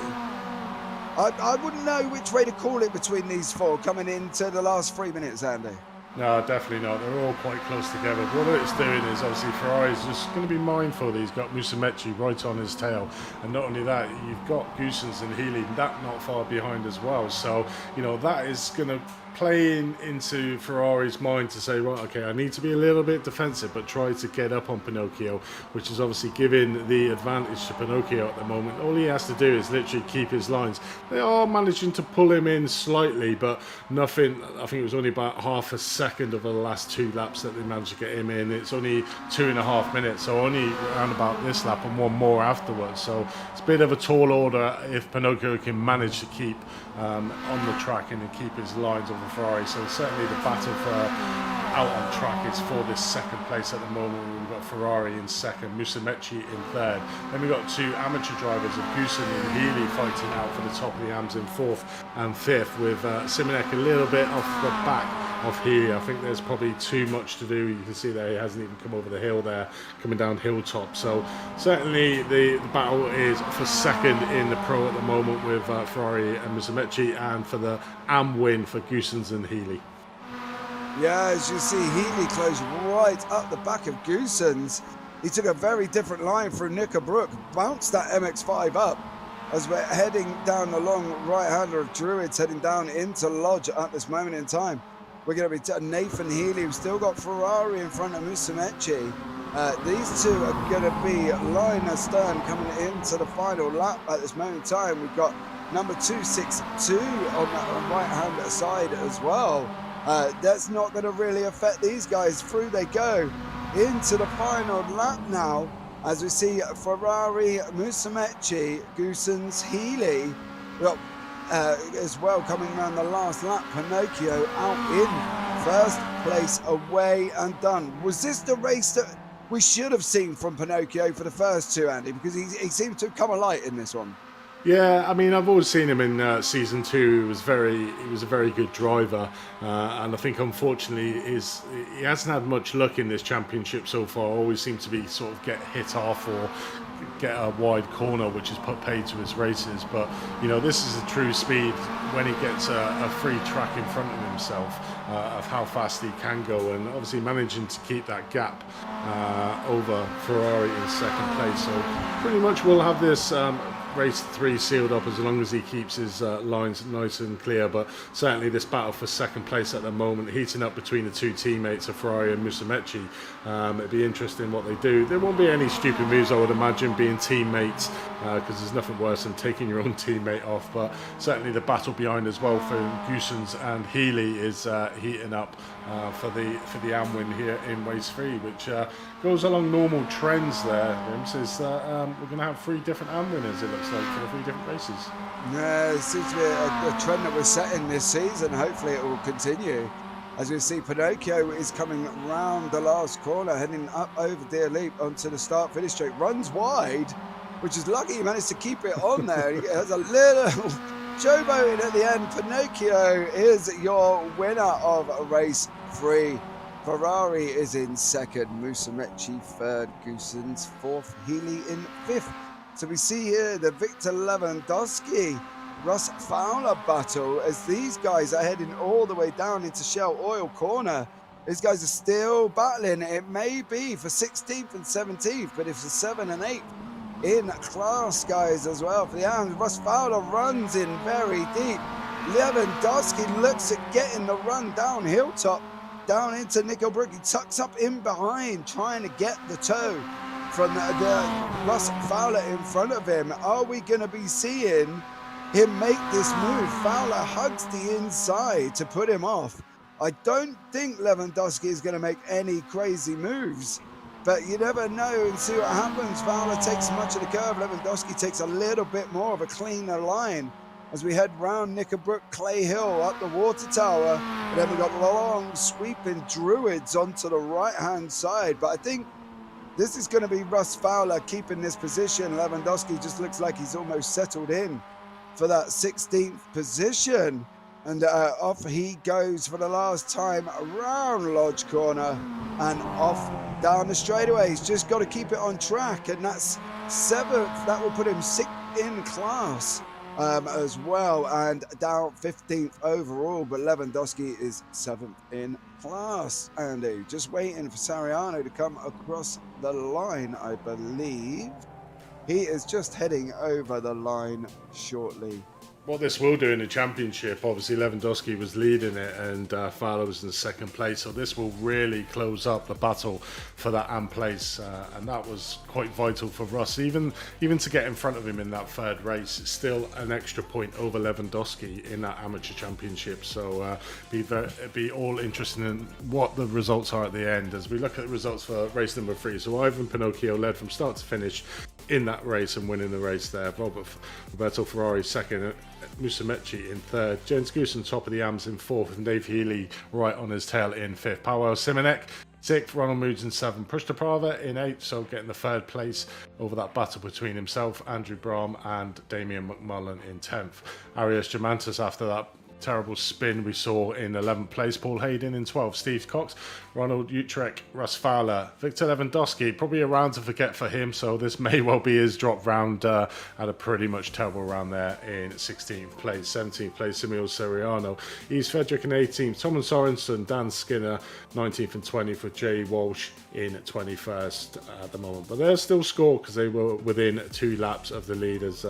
I wouldn't know which way to call it between these 4 coming into the last 3 minutes, Andy. No, definitely not. They're all quite close together. What it's doing is obviously Ferrari's just going to be mindful that he's got Musumeci right on his tail, and not only that, you've got Goosens and Healy that not far behind as well. So that is going to play into Ferrari's mind to say, right, okay, I need to be a little bit defensive, but try to get up on Pinocchio, which is obviously giving the advantage to Pinocchio at the moment. All he has to do is literally keep his lines. They are managing to pull him in slightly, but nothing. I think it was only about half a second of the last 2 laps that they managed to get him in. It's only 2.5 minutes, so only around about this lap and one more afterwards. So it's a bit of a tall order if Pinocchio can manage to keep on the track and keep his lines on the Ferrari. So certainly the battle for out on track is for this 2nd place at the moment. We've got Ferrari in 2nd, Musumeci in 3rd. Then we've got 2 amateur drivers of Goosen and Healy fighting out for the top of the AMs in 4th and 5th, with Simonek a little bit off the back of Healy. I think there's probably too much to do. You can see there he hasn't even come over the hill there, coming down Hilltop. So certainly the battle is for 2nd in the Pro at the moment with Ferrari and Musumeci, and for the AM win for Goosens and Healy. Yeah, as you see, Healy close right up the back of Goosens. He took a very different line through Knickerbrook, bounced that MX-5 up as we're heading down the long right-hander of Druids, heading down into Lodge at this moment in time. We're going to be Nathan Healy. We've still got Ferrari in front of Musumeci. These two are going to be line astern coming into the final lap at this moment in time. We've got number 262 on that right-hand side as well. That's not going to really affect these guys. Through they go into the final lap now, as we see Ferrari, Musumeci, Goosens, Healy, as well coming around the last lap. Pinocchio out in first place, away and done. Was this the race that we should have seen from Pinocchio for the first two, Andy? Because he seems to have come alight in this one. Yeah, I mean, I've always seen him in season 2. He was a very good driver, and I think unfortunately he hasn't had much luck in this championship so far. Always seems to be sort of get hit off or get a wide corner, which has put paid to his races. But you know, this is a true speed when he gets a free track in front of himself of how fast he can go, and obviously managing to keep that gap over Ferrari in second place. So pretty much we'll have this race 3 sealed up as long as he keeps his lines nice and clear. But certainly this battle for second place at the moment, heating up between the two teammates of Ferrari and Musumeci. It'd be interesting what they do. There won't be any stupid moves, I would imagine, being teammates, because there's nothing worse than taking your own teammate off. But certainly the battle behind as well for Goosens and Healy is heating up for the AM win here in race 3, which goes along normal trends there. Says we're going to have 3 different AM winners, it looks like, for the 3 different races. Yeah, it seems to be a trend that we're setting this season. Hopefully it will continue. As we see, Pinocchio is coming round the last corner, heading up over Deer Leap onto the start-finish straight. Runs wide, which is lucky he managed to keep it on there. He has a little showboating at the end. Pinocchio is your winner of race 3. Ferrari is in second, Musumeci third, Goosens fourth, Healy in 5th. So we see here the Victor Lewandowski, Russ Fowler battle as these guys are heading all the way down into Shell Oil Corner. These guys are still battling. It may be for 16th and 17th, but it's for 7th and 8th in class, guys, as well for the ARMS. Russ Fowler runs in very deep. Lewandowski looks at getting the run down hilltop, down into Nickelbrook. He tucks up in behind, trying to get the toe from the Russ Fowler in front of him. Are we going to be seeing him make this move? Fowler hugs the inside to put him off. I don't think Lewandowski is going to make any crazy moves, but you never know, and see what happens. Fowler takes much of the curve. Lewandowski takes a little bit more of a cleaner line as we head round Nickelbrook, Clay Hill, up the water tower. And then we've got long sweeping Druids onto the right-hand side. But I think this is going to be Russ Fowler keeping this position. Lewandowski just looks like he's almost settled in for that 16th position. And off he goes for the last time around Lodge Corner and off down the straightaway. He's just got to keep it on track, and that's 7th. That will put him 6th in class as well, and down 15th overall. But Lewandowski is 7th in class. Andy, just waiting for Sariano to come across the line, I believe. He is just heading over the line shortly. What this will do in the championship, obviously Lewandowski was leading it and Fowler was in second place, so this will really close up the battle for that AM place, and that was quite vital for Russ. Even to get in front of him in that 3rd race, it's still an extra point over Lewandowski in that amateur championship. So it'd be all interesting in what the results are at the end as we look at the results for race number 3. So Ivan Pinocchio led from start to finish in that race and winning the race there. Roberto Ferrari second, Musumeci in 3rd, Jens Goosen top of the AMS in 4th, and Dave Healy right on his tail in 5th. Powell Simonek 6th, Ronald Moods in 7th, Pushta Prava in 8th, so getting the 3rd place over that battle between himself, Andrew Brahm and Damian McMullen in 10th. Arias Germantis after that terrible spin we saw in 11th place. Paul Hayden in 12th, Steve Cox, Ronald Utrecht, Russ Fowler, Victor Lewandowski, probably a round to forget for him, so this may well be his drop round. Had a pretty much terrible round there in 16th place. 17th place, Emil Seriano, East Frederick in 18th, Thomas Sorensen, Dan Skinner, 19th and 20th with Jay Walsh in 21st at the moment. But they're still scored because they were within 2 laps of the leaders.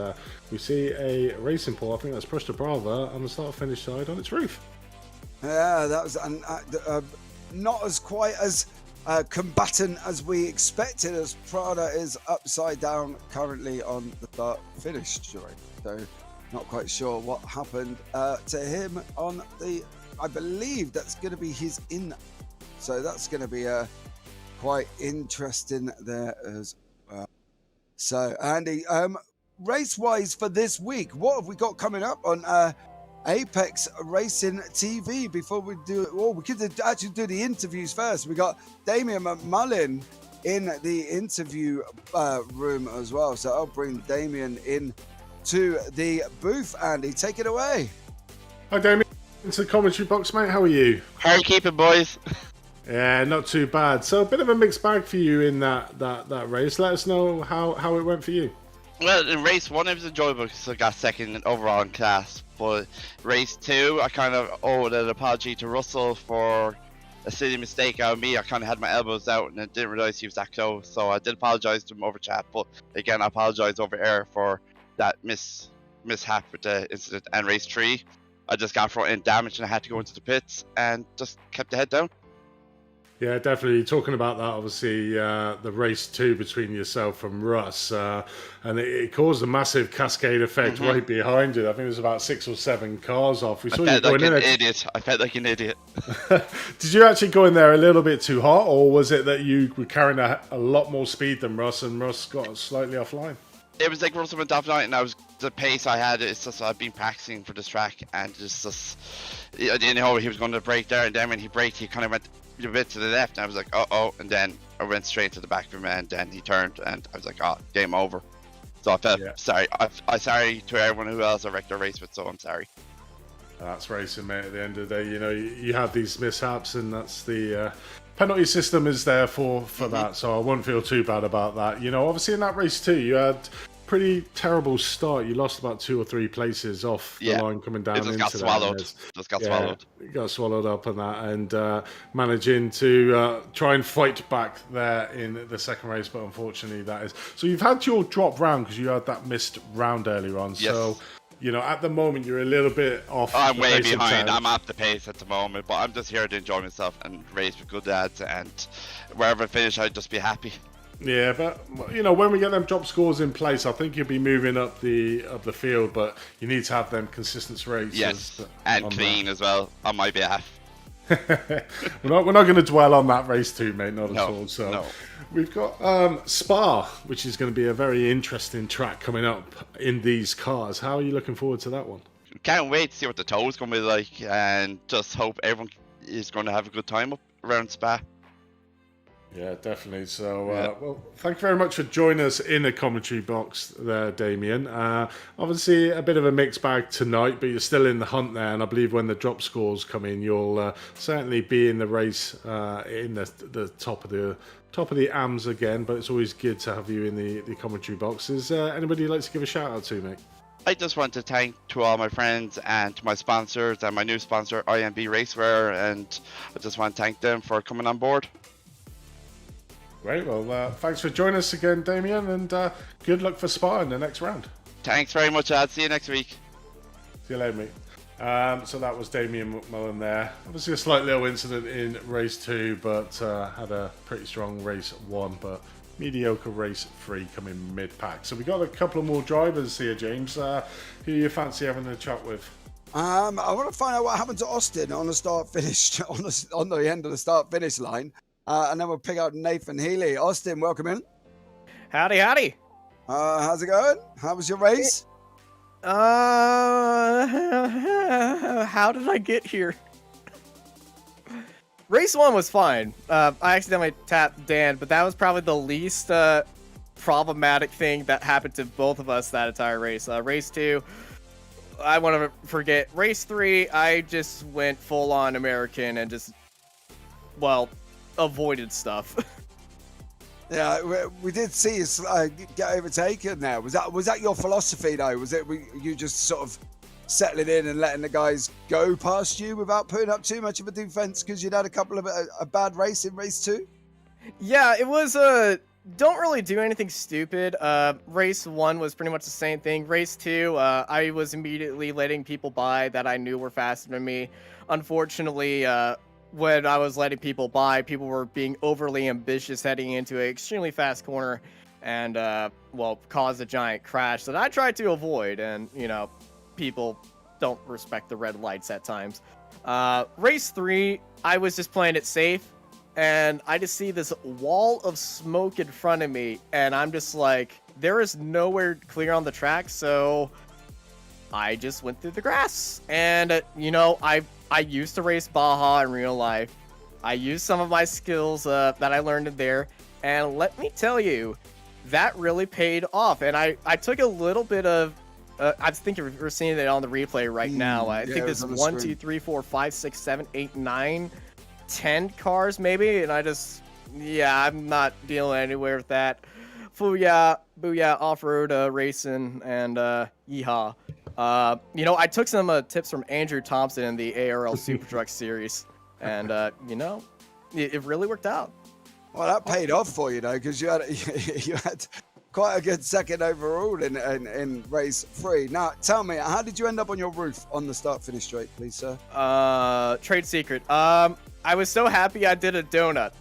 We see a racing pole, I think that's Push to Brava, on the start-finish side on its roof. Yeah, that was not as quite as combatant as we expected, as Prada is upside down currently on the start-finish joint. So not quite sure what happened to him on the, I believe that's going to be his in. So that's going to be quite interesting there as well. So Andy, race-wise for this week, what have we got coming up on Apex Racing TV? Before we do, we could actually do the interviews first. We got Damien McMullen in the interview room as well. So I'll bring Damien in to the booth. Andy, take it away. Hi Damien, into the commentary box, mate. How are you? How are you keeping, boys? Yeah, not too bad. So a bit of a mixed bag for you in that race. Let us know how it went for you. Well, in race 1 it was enjoyable because I got second overall in class, but race 2 I kind of owed an apology to Russell for a silly mistake out of me. I kind of had my elbows out and I didn't realise he was that close, so I did apologise to him over chat, but again I apologise over air for that mishap with the incident. And race 3 I just got front end damage and I had to go into the pits and just kept the head down. Yeah, definitely. Talking about that, obviously, the race 2 between yourself and Russ, and it caused a massive cascade effect right behind you. I think it was about 6 or 7 cars off. We saw you going in. I felt like an idiot. Did you actually go in there a little bit too hot, or was it that you were carrying a lot more speed than Russ and Russ got slightly offline? It was like Russell went offline, and the pace I had. It's just I've been practicing for this track, and it's just I didn't know he was going to brake there, and then when he braked, he kind of went a bit to the left, and I was like, oh, and then I went straight to the back of him, and then he turned, and I was like, oh, game over. So I felt sorry. I'm sorry to everyone who else I wrecked their race with, so I'm sorry. That's racing, mate. At the end of the day, you know, you have these mishaps, and that's the penalty system is there for that. So I wouldn't feel too bad about that. You know, obviously in that race too, you had pretty terrible start. You lost about 2 or 3 places off the line coming down. It just swallowed. Swallowed. It got swallowed up on that, and managing to try and fight back there in the second race, but unfortunately that is. So you've had your drop round because you had that missed round earlier on. Yes. So, you know, at the moment you're a little bit off. I'm way behind. I'm at the pace at the moment, but I'm just here to enjoy myself and race with good lads, and wherever I finish, I'd just be happy. Yeah, but you know, when we get them drop scores in place, I think you'll be moving up the field. But you need to have them consistent races. Yes, and clean as well on my behalf. we're not going to dwell on that race too, mate. Not at all. So we've got Spa, which is going to be a very interesting track coming up in these cars. How are you looking forward to that one? Can't wait to see what the tow is going to be like, and just hope everyone is going to have a good time up around Spa. Yeah, definitely. So, well, thank you very much for joining us in the commentary box there, Damien. Obviously, a bit of a mixed bag tonight, but you're still in the hunt there, and I believe when the drop scores come in, you'll certainly be in the race in the top of the AMs again. But it's always good to have you in the commentary box. Is anybody you'd like to give a shout out to, mate? I just want to thank to all my friends and to my sponsors and my new sponsor, IMB Racewear, and I just want to thank them for coming on board. Great. Well, thanks for joining us again, Damien, and good luck for Spa in the next round. Thanks very much, Ad. See you next week. See you later, mate. So that was Damien McMullen there. Obviously a slight little incident in race 2, but had a pretty strong race 1, but mediocre race 3 coming mid-pack. So we got a couple of more drivers here, James. Who you fancy having a chat with? I want to find out what happened to Austin on the start-finish, on the end of the start-finish line. And then we'll pick out Nathan Healy. Austin, welcome in. Howdy, howdy. How's it going? How was your race? How did I get here? Race 1 was fine. I accidentally tapped Dan, but that was probably the least problematic thing that happened to both of us that entire race. Race 2, I want to forget. Race 3, I just went full-on American and just, well, avoided stuff. Yeah, we did see you get overtaken there. Was that your philosophy though? Was it you just sort of settling in and letting the guys go past you without putting up too much of a defense because you'd had a couple of a bad race in race 2? Yeah, it was don't really do anything stupid. Race 1 was pretty much the same thing. Race 2, I was immediately letting people by that I knew were faster than me. Unfortunately, when I was letting people by, people were being overly ambitious heading into an extremely fast corner and, well, caused a giant crash that I tried to avoid. And, you know, people don't respect the red lights at times. Race 3, I was just playing it safe. And I just see this wall of smoke in front of me. And I'm just like, there is nowhere clear on the track. So I just went through the grass. And, you know, I used to race Baja in real life. I used some of my skills that I learned in there. And let me tell you, that really paid off. And I took a little bit of, I think we're seeing it on the replay right now. I think there's 1, 2, 3, 4, 5, 6, 7, 8, 9, 10 cars maybe. And I just, yeah, I'm not dealing anywhere with that. Booyah, off-road racing, and yeehaw. You know, I took some tips from Andrew Thompson in the ARL Super Truck series, and you know, it really worked out. Well, that paid off for you though, because you had quite a good second overall in race 3. Now, tell me, how did you end up on your roof on the start-finish straight, please, sir? Trade secret. I was so happy I did a donut.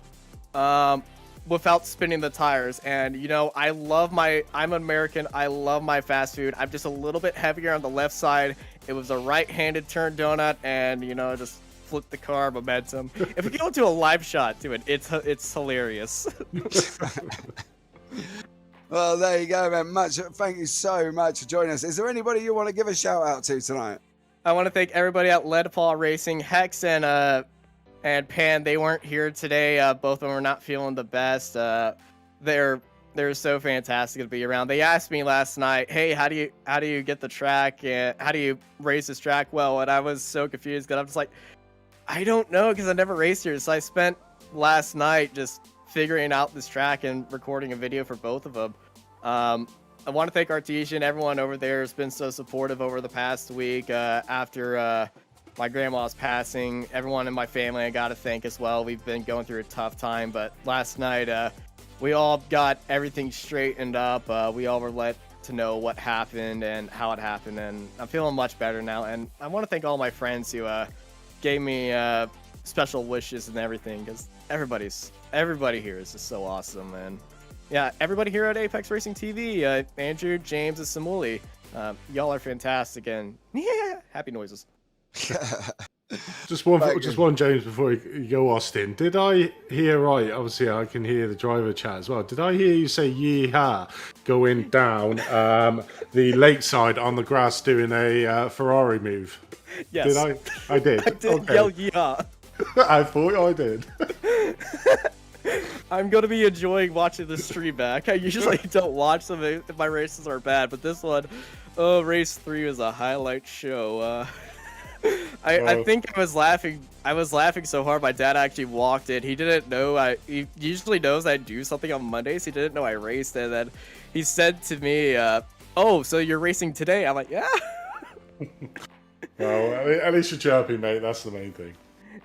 Without spinning the tires, and you know, I'm American, I love my fast food. I'm just a little bit heavier on the left side. It was a right-handed turn donut, and you know, just flipped the car momentum. If we go to a live shot to it, it's hilarious. Well, there you go, man. Thank you so much for joining us. Is there anybody you want to give a shout out to tonight? I want to thank everybody at Leadpaw Racing, Hex, and Pan. They weren't here today. Both of them were not feeling the best. They're so fantastic to be around. They asked me last night, "Hey, how do you get the track? And how do you race this track well?" And I was so confused because I'm just like, I don't know because I never raced here. So I spent last night just figuring out this track and recording a video for both of them. I want to thank Artesian. Everyone over there has been so supportive over the past week after my grandma's passing. Everyone in my family I got to thank as well. We've been going through a tough time, but last night we all got everything straightened up. We all were let to know what happened and how it happened, and I'm feeling much better now. And I want to thank all my friends who gave me special wishes and everything, because everybody here is just so awesome. And yeah, everybody here at Apex Racing TV, Andrew, James, and Samuli, y'all are fantastic, and yeah, happy noises. Just one, James, before you go, Austin. Did I hear right? Obviously, I can hear the driver chat as well. Did I hear you say "yeehaw" going down the lakeside on the grass doing a Ferrari move? Yes. Did I? I did. I did yell "yeehaw." I thought I did. I'm going to be enjoying watching the stream back. I usually don't watch them if my races are bad, but this one, race 3 was a highlight show. I think I was laughing. I was laughing so hard. My dad actually walked in. He didn't know. He usually knows I do something on Mondays. He didn't know I raced, and then he said to me, "Oh, so you're racing today?" I'm like, "Yeah." Well, at least you're chirping, mate. That's the main thing.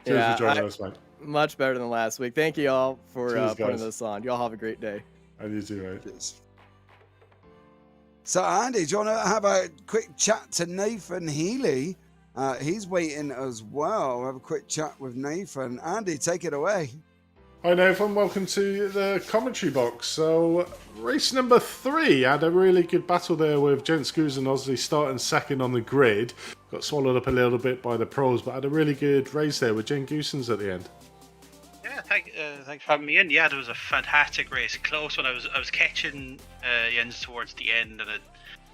Cheers for joining us, mate. Much better than last week. Thank you all for Cheers, putting guys. this on. Y'all have a great day. And you too, mate. Cheers. So, Andy, do you want to have a quick chat to Nathan Healy? He's waiting as well. We'll have a quick chat with Nathan. Andy, take it away. Hi Nathan, welcome to the commentary box. So, race number 3 had a really good battle there with Gents Goose and Ozzy starting second on the grid. Got swallowed up a little bit by the pros, but had a really good race there with Jen Goosens at the end. Yeah, thanks for having me in. Yeah, it was a fantastic race. Close when I was catching Jens towards the end, and I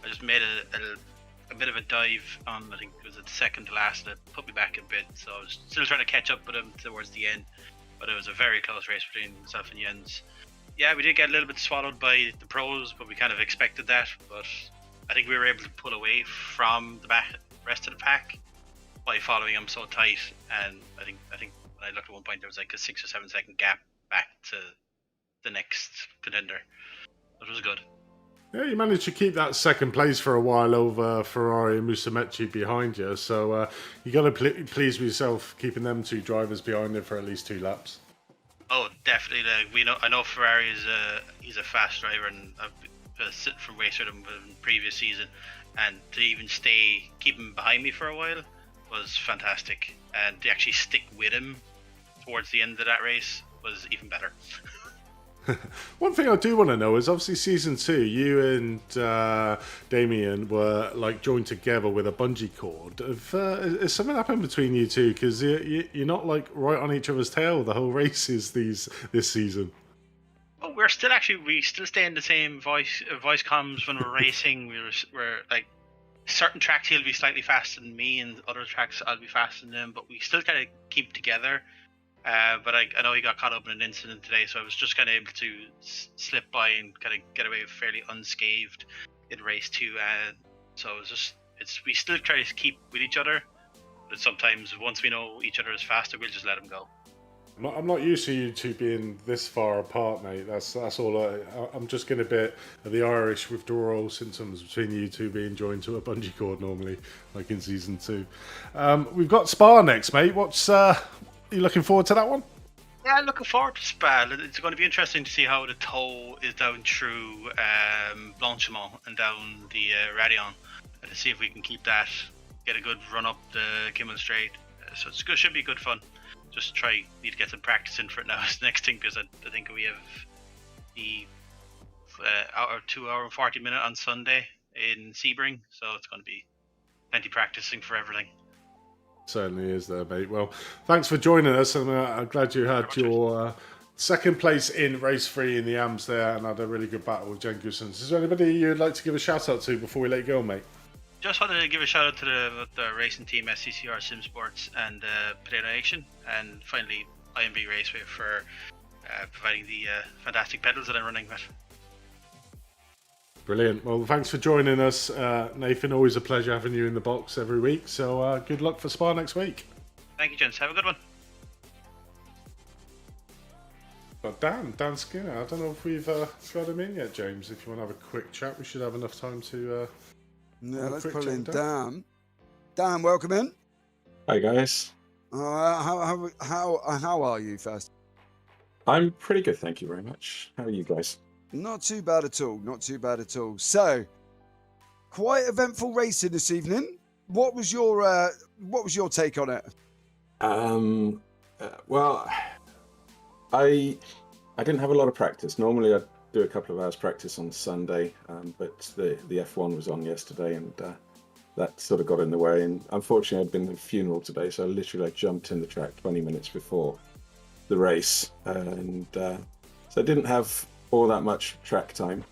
just made a bit of a dive on, I think it was the second to last, and it put me back a bit. So I was still trying to catch up with him towards the end. But it was a very close race between myself and Jens. Yeah, we did get a little bit swallowed by the pros, but we kind of expected that. But I think we were able to pull away from the back rest of the pack by following him so tight. And I think when I looked at one point, there was like a 6 or 7 second gap back to the next contender. It was good. Yeah, you managed to keep that second place for a while over Ferrari and Musumeci behind you. So you got to please with yourself keeping them two drivers behind you for at least 2 laps. Oh, definitely. I know Ferrari he's a fast driver, and I've sit from race with him in previous season, and to even keep him behind me for a while was fantastic. And to actually stick with him towards the end of that race was even better. One thing I do want to know is obviously season 2, you and Damien were like joined together with a bungee cord. Has something happened between you two? Because you're not like right on each other's tail the whole races this season. Oh, we still stay in the same voice comms when we're racing. We're like certain tracks he'll be slightly faster than me, and other tracks I'll be faster than him. But we still kind of keep together. But I know he got caught up in an incident today, so I was just kind of able to slip by and kind of get away fairly unscathed in race 2. So we still try to keep with each other, but sometimes once we know each other is faster, we'll just let him go. I'm not used to you two being this far apart, mate. That's all. I'm just getting a bit of the Irish withdrawal symptoms between you two being joined to a bungee cord normally, like in season 2. We've got Spa next, mate. Are you looking forward to that one? Yeah, looking forward to Spa. It's going to be interesting to see how the tow is down through Blanchimont and down the Radion, and to see if we can keep that, get a good run up the Kimmel Straight. So should be good fun. Just need to get some practice in for it now. It's the next thing, because I think we have the 2 hour and 40 minute on Sunday in Sebring, so it's going to be plenty practicing for everything. Certainly is there, mate. Well, thanks for joining us, and I'm glad you had your second place in race 3 in the AMS there, and had a really good battle with Jen Gusens. Is there anybody you'd like to give a shout out to before we let you go, mate? Just wanted to give a shout out to the racing team, SCCR Sim Sports and Potato Nation, and finally IMB Raceway for providing the fantastic pedals that I'm running with. Brilliant. Well, thanks for joining us, Nathan. Always a pleasure having you in the box every week. So good luck for Spa next week. Thank you, gents. Have a good one. But Dan Skinner, I don't know if we've got him in yet, James. If you want to have a quick chat, we should have enough time to... yeah, let's pull in Dan. Dan, welcome in. Hi, guys. How are you first? I'm pretty good, thank you very much. How are you guys? Not too bad at all. Not too bad at all. So, quite eventful racing this evening. What was your take on it? Well, I didn't have a lot of practice. Normally, I'd do a couple of hours practice on Sunday, but the F1 was on yesterday, and that sort of got in the way. And unfortunately, I'd been at a funeral today, so I jumped in the track 20 minutes before the race, and so I didn't have all that much track time.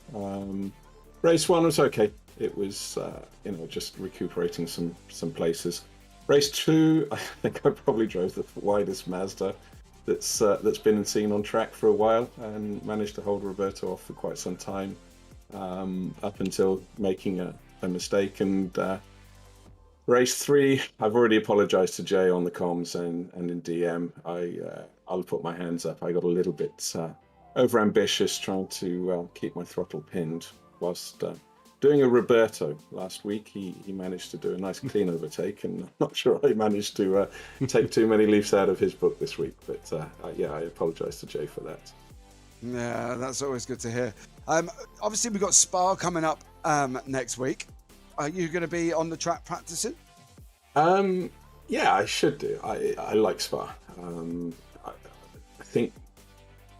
Race 1 was okay. It was just recuperating some places. Race 2, I think I probably drove the widest Mazda that's been seen on track for a while, and managed to hold Roberto off for quite some time, up until making a mistake. And race 3, I've already apologized to Jay on the comms and in DM. I'll put my hands up. I got a little bit over-ambitious trying to keep my throttle pinned whilst doing a Roberto last week. He managed to do a nice clean overtake, and I'm not sure I managed to take too many leaves out of his book this week. But I apologise to Jay for that. Yeah, that's always good to hear. Obviously, we've got Spa coming up next week. Are you going to be on the track practicing? Yeah, I should do. I like Spa. I think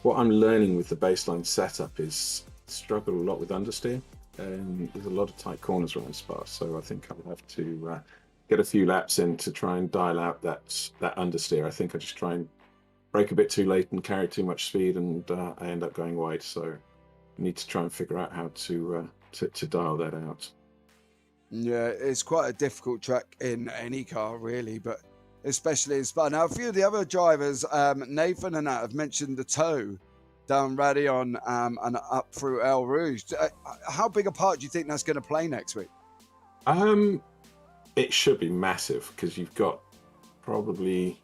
what I'm learning with the baseline setup is struggle a lot with understeer, and there's a lot of tight corners around Spa, so I think I'll have to get a few laps in to try and dial out that understeer. I think I just try and brake a bit too late and carry too much speed, and I end up going wide, so I need to try and figure out how to dial that out. Yeah, it's quite a difficult track in any car, really, but especially in Spa. Now, a few of the other drivers, Nathan and that, have mentioned the tow down Radion and up through El Rouge. How big a part do you think that's going to play next week? I it should be massive because you've got probably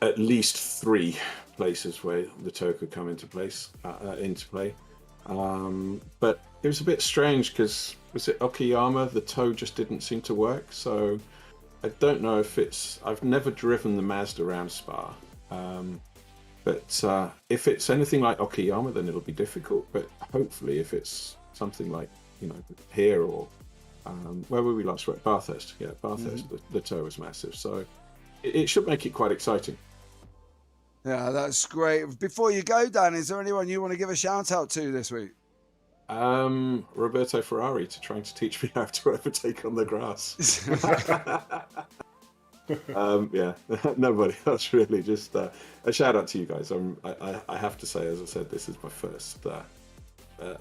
at least 3 places where the toe could come into play. But it was a bit strange because was it Okayama? The toe just didn't seem to work. So I don't know if I've never driven the Mazda around Spa. But if it's anything like Okayama, then it'll be difficult. But hopefully, if it's something like here or where were we last? Bathurst. Yeah, Bathurst. The toe was massive, so it should make it quite exciting. Yeah, that's great. Before you go, Dan, is there anyone you want to give a shout out to this week? Roberto Ferrari trying to teach me how to overtake on the grass. Yeah, nobody else really. Just a shout out to you guys. I have to say, as I said, this is my first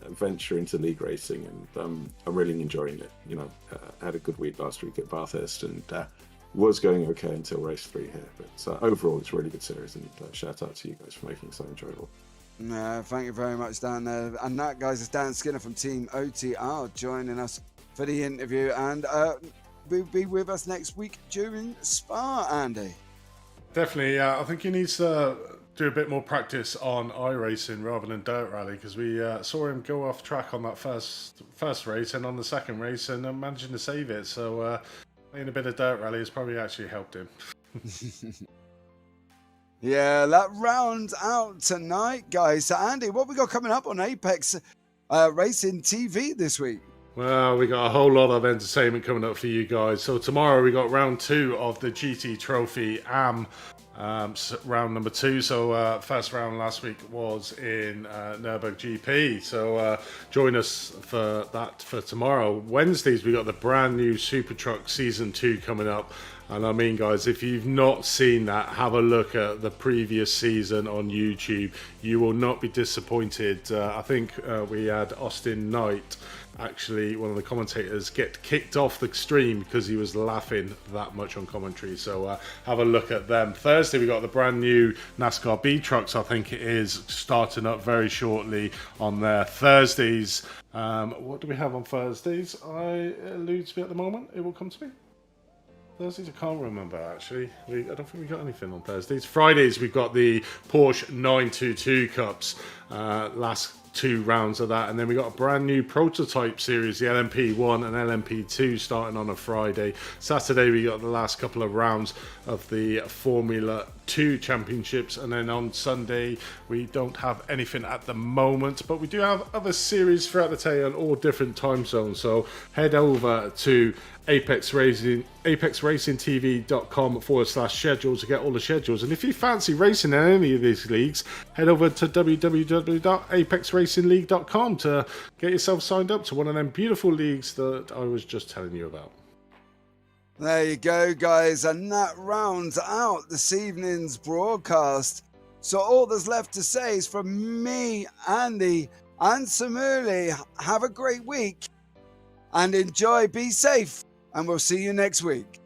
venture into league racing, and I'm really enjoying it. I had a good week last week at Bathurst, and was going okay until race 3 here. But overall, it's a really good series, and shout out to you guys for making it so enjoyable. Thank you very much, Dan. And that, guys, is Dan Skinner from Team OTR joining us for the interview, and will be with us next week during Spa, Andy. Definitely, I think he needs to do a bit more practice on iRacing rather than dirt rally, because we saw him go off track on that first race and on the second race and managing to save it. So playing a bit of dirt rally has probably actually helped him. Yeah, that rounds out tonight, guys. So, Andy, what we got coming up on Apex Racing TV this week? Well, we got a whole lot of entertainment coming up for you guys. So tomorrow we got round 2 of the GT Trophy AM, round number 2. So first round last week was in Nürburgring GP. So join us for that for tomorrow. Wednesdays we got the brand new Super Truck Season 2 coming up. And I mean, guys, if you've not seen that, have a look at the previous season on YouTube. You will not be disappointed. I think we had Austin Knight, actually one of the commentators, get kicked off the stream because he was laughing that much on commentary. So have a look at them. Thursday we got the brand new NASCAR B trucks, I think it is, starting up very shortly on there. Thursdays, what do we have on Thursdays? It eludes me at the moment. It will come to me. Thursdays, I can't remember actually. I don't think we got anything on Thursdays. Fridays, we've got the Porsche 922 Cups, last 2 rounds of that, and then we got a brand new prototype series, the LMP1 and LMP2, starting on a Friday. Saturday, we got the last couple of rounds of the Formula 2 championships, and then on Sunday we don't have anything at the moment, but we do have other series throughout the day on all different time zones. So head over to apexracingtv.com/schedule to get all the schedules, and if you fancy racing in any of these leagues, head over to www.apexracingleague.com to get yourself signed up to one of them beautiful leagues that I was just telling you about. There you go, guys, and that rounds out this evening's broadcast. So all there's left to say is from me, Andy, and Samuli, have a great week and enjoy, be safe, and we'll see you next week.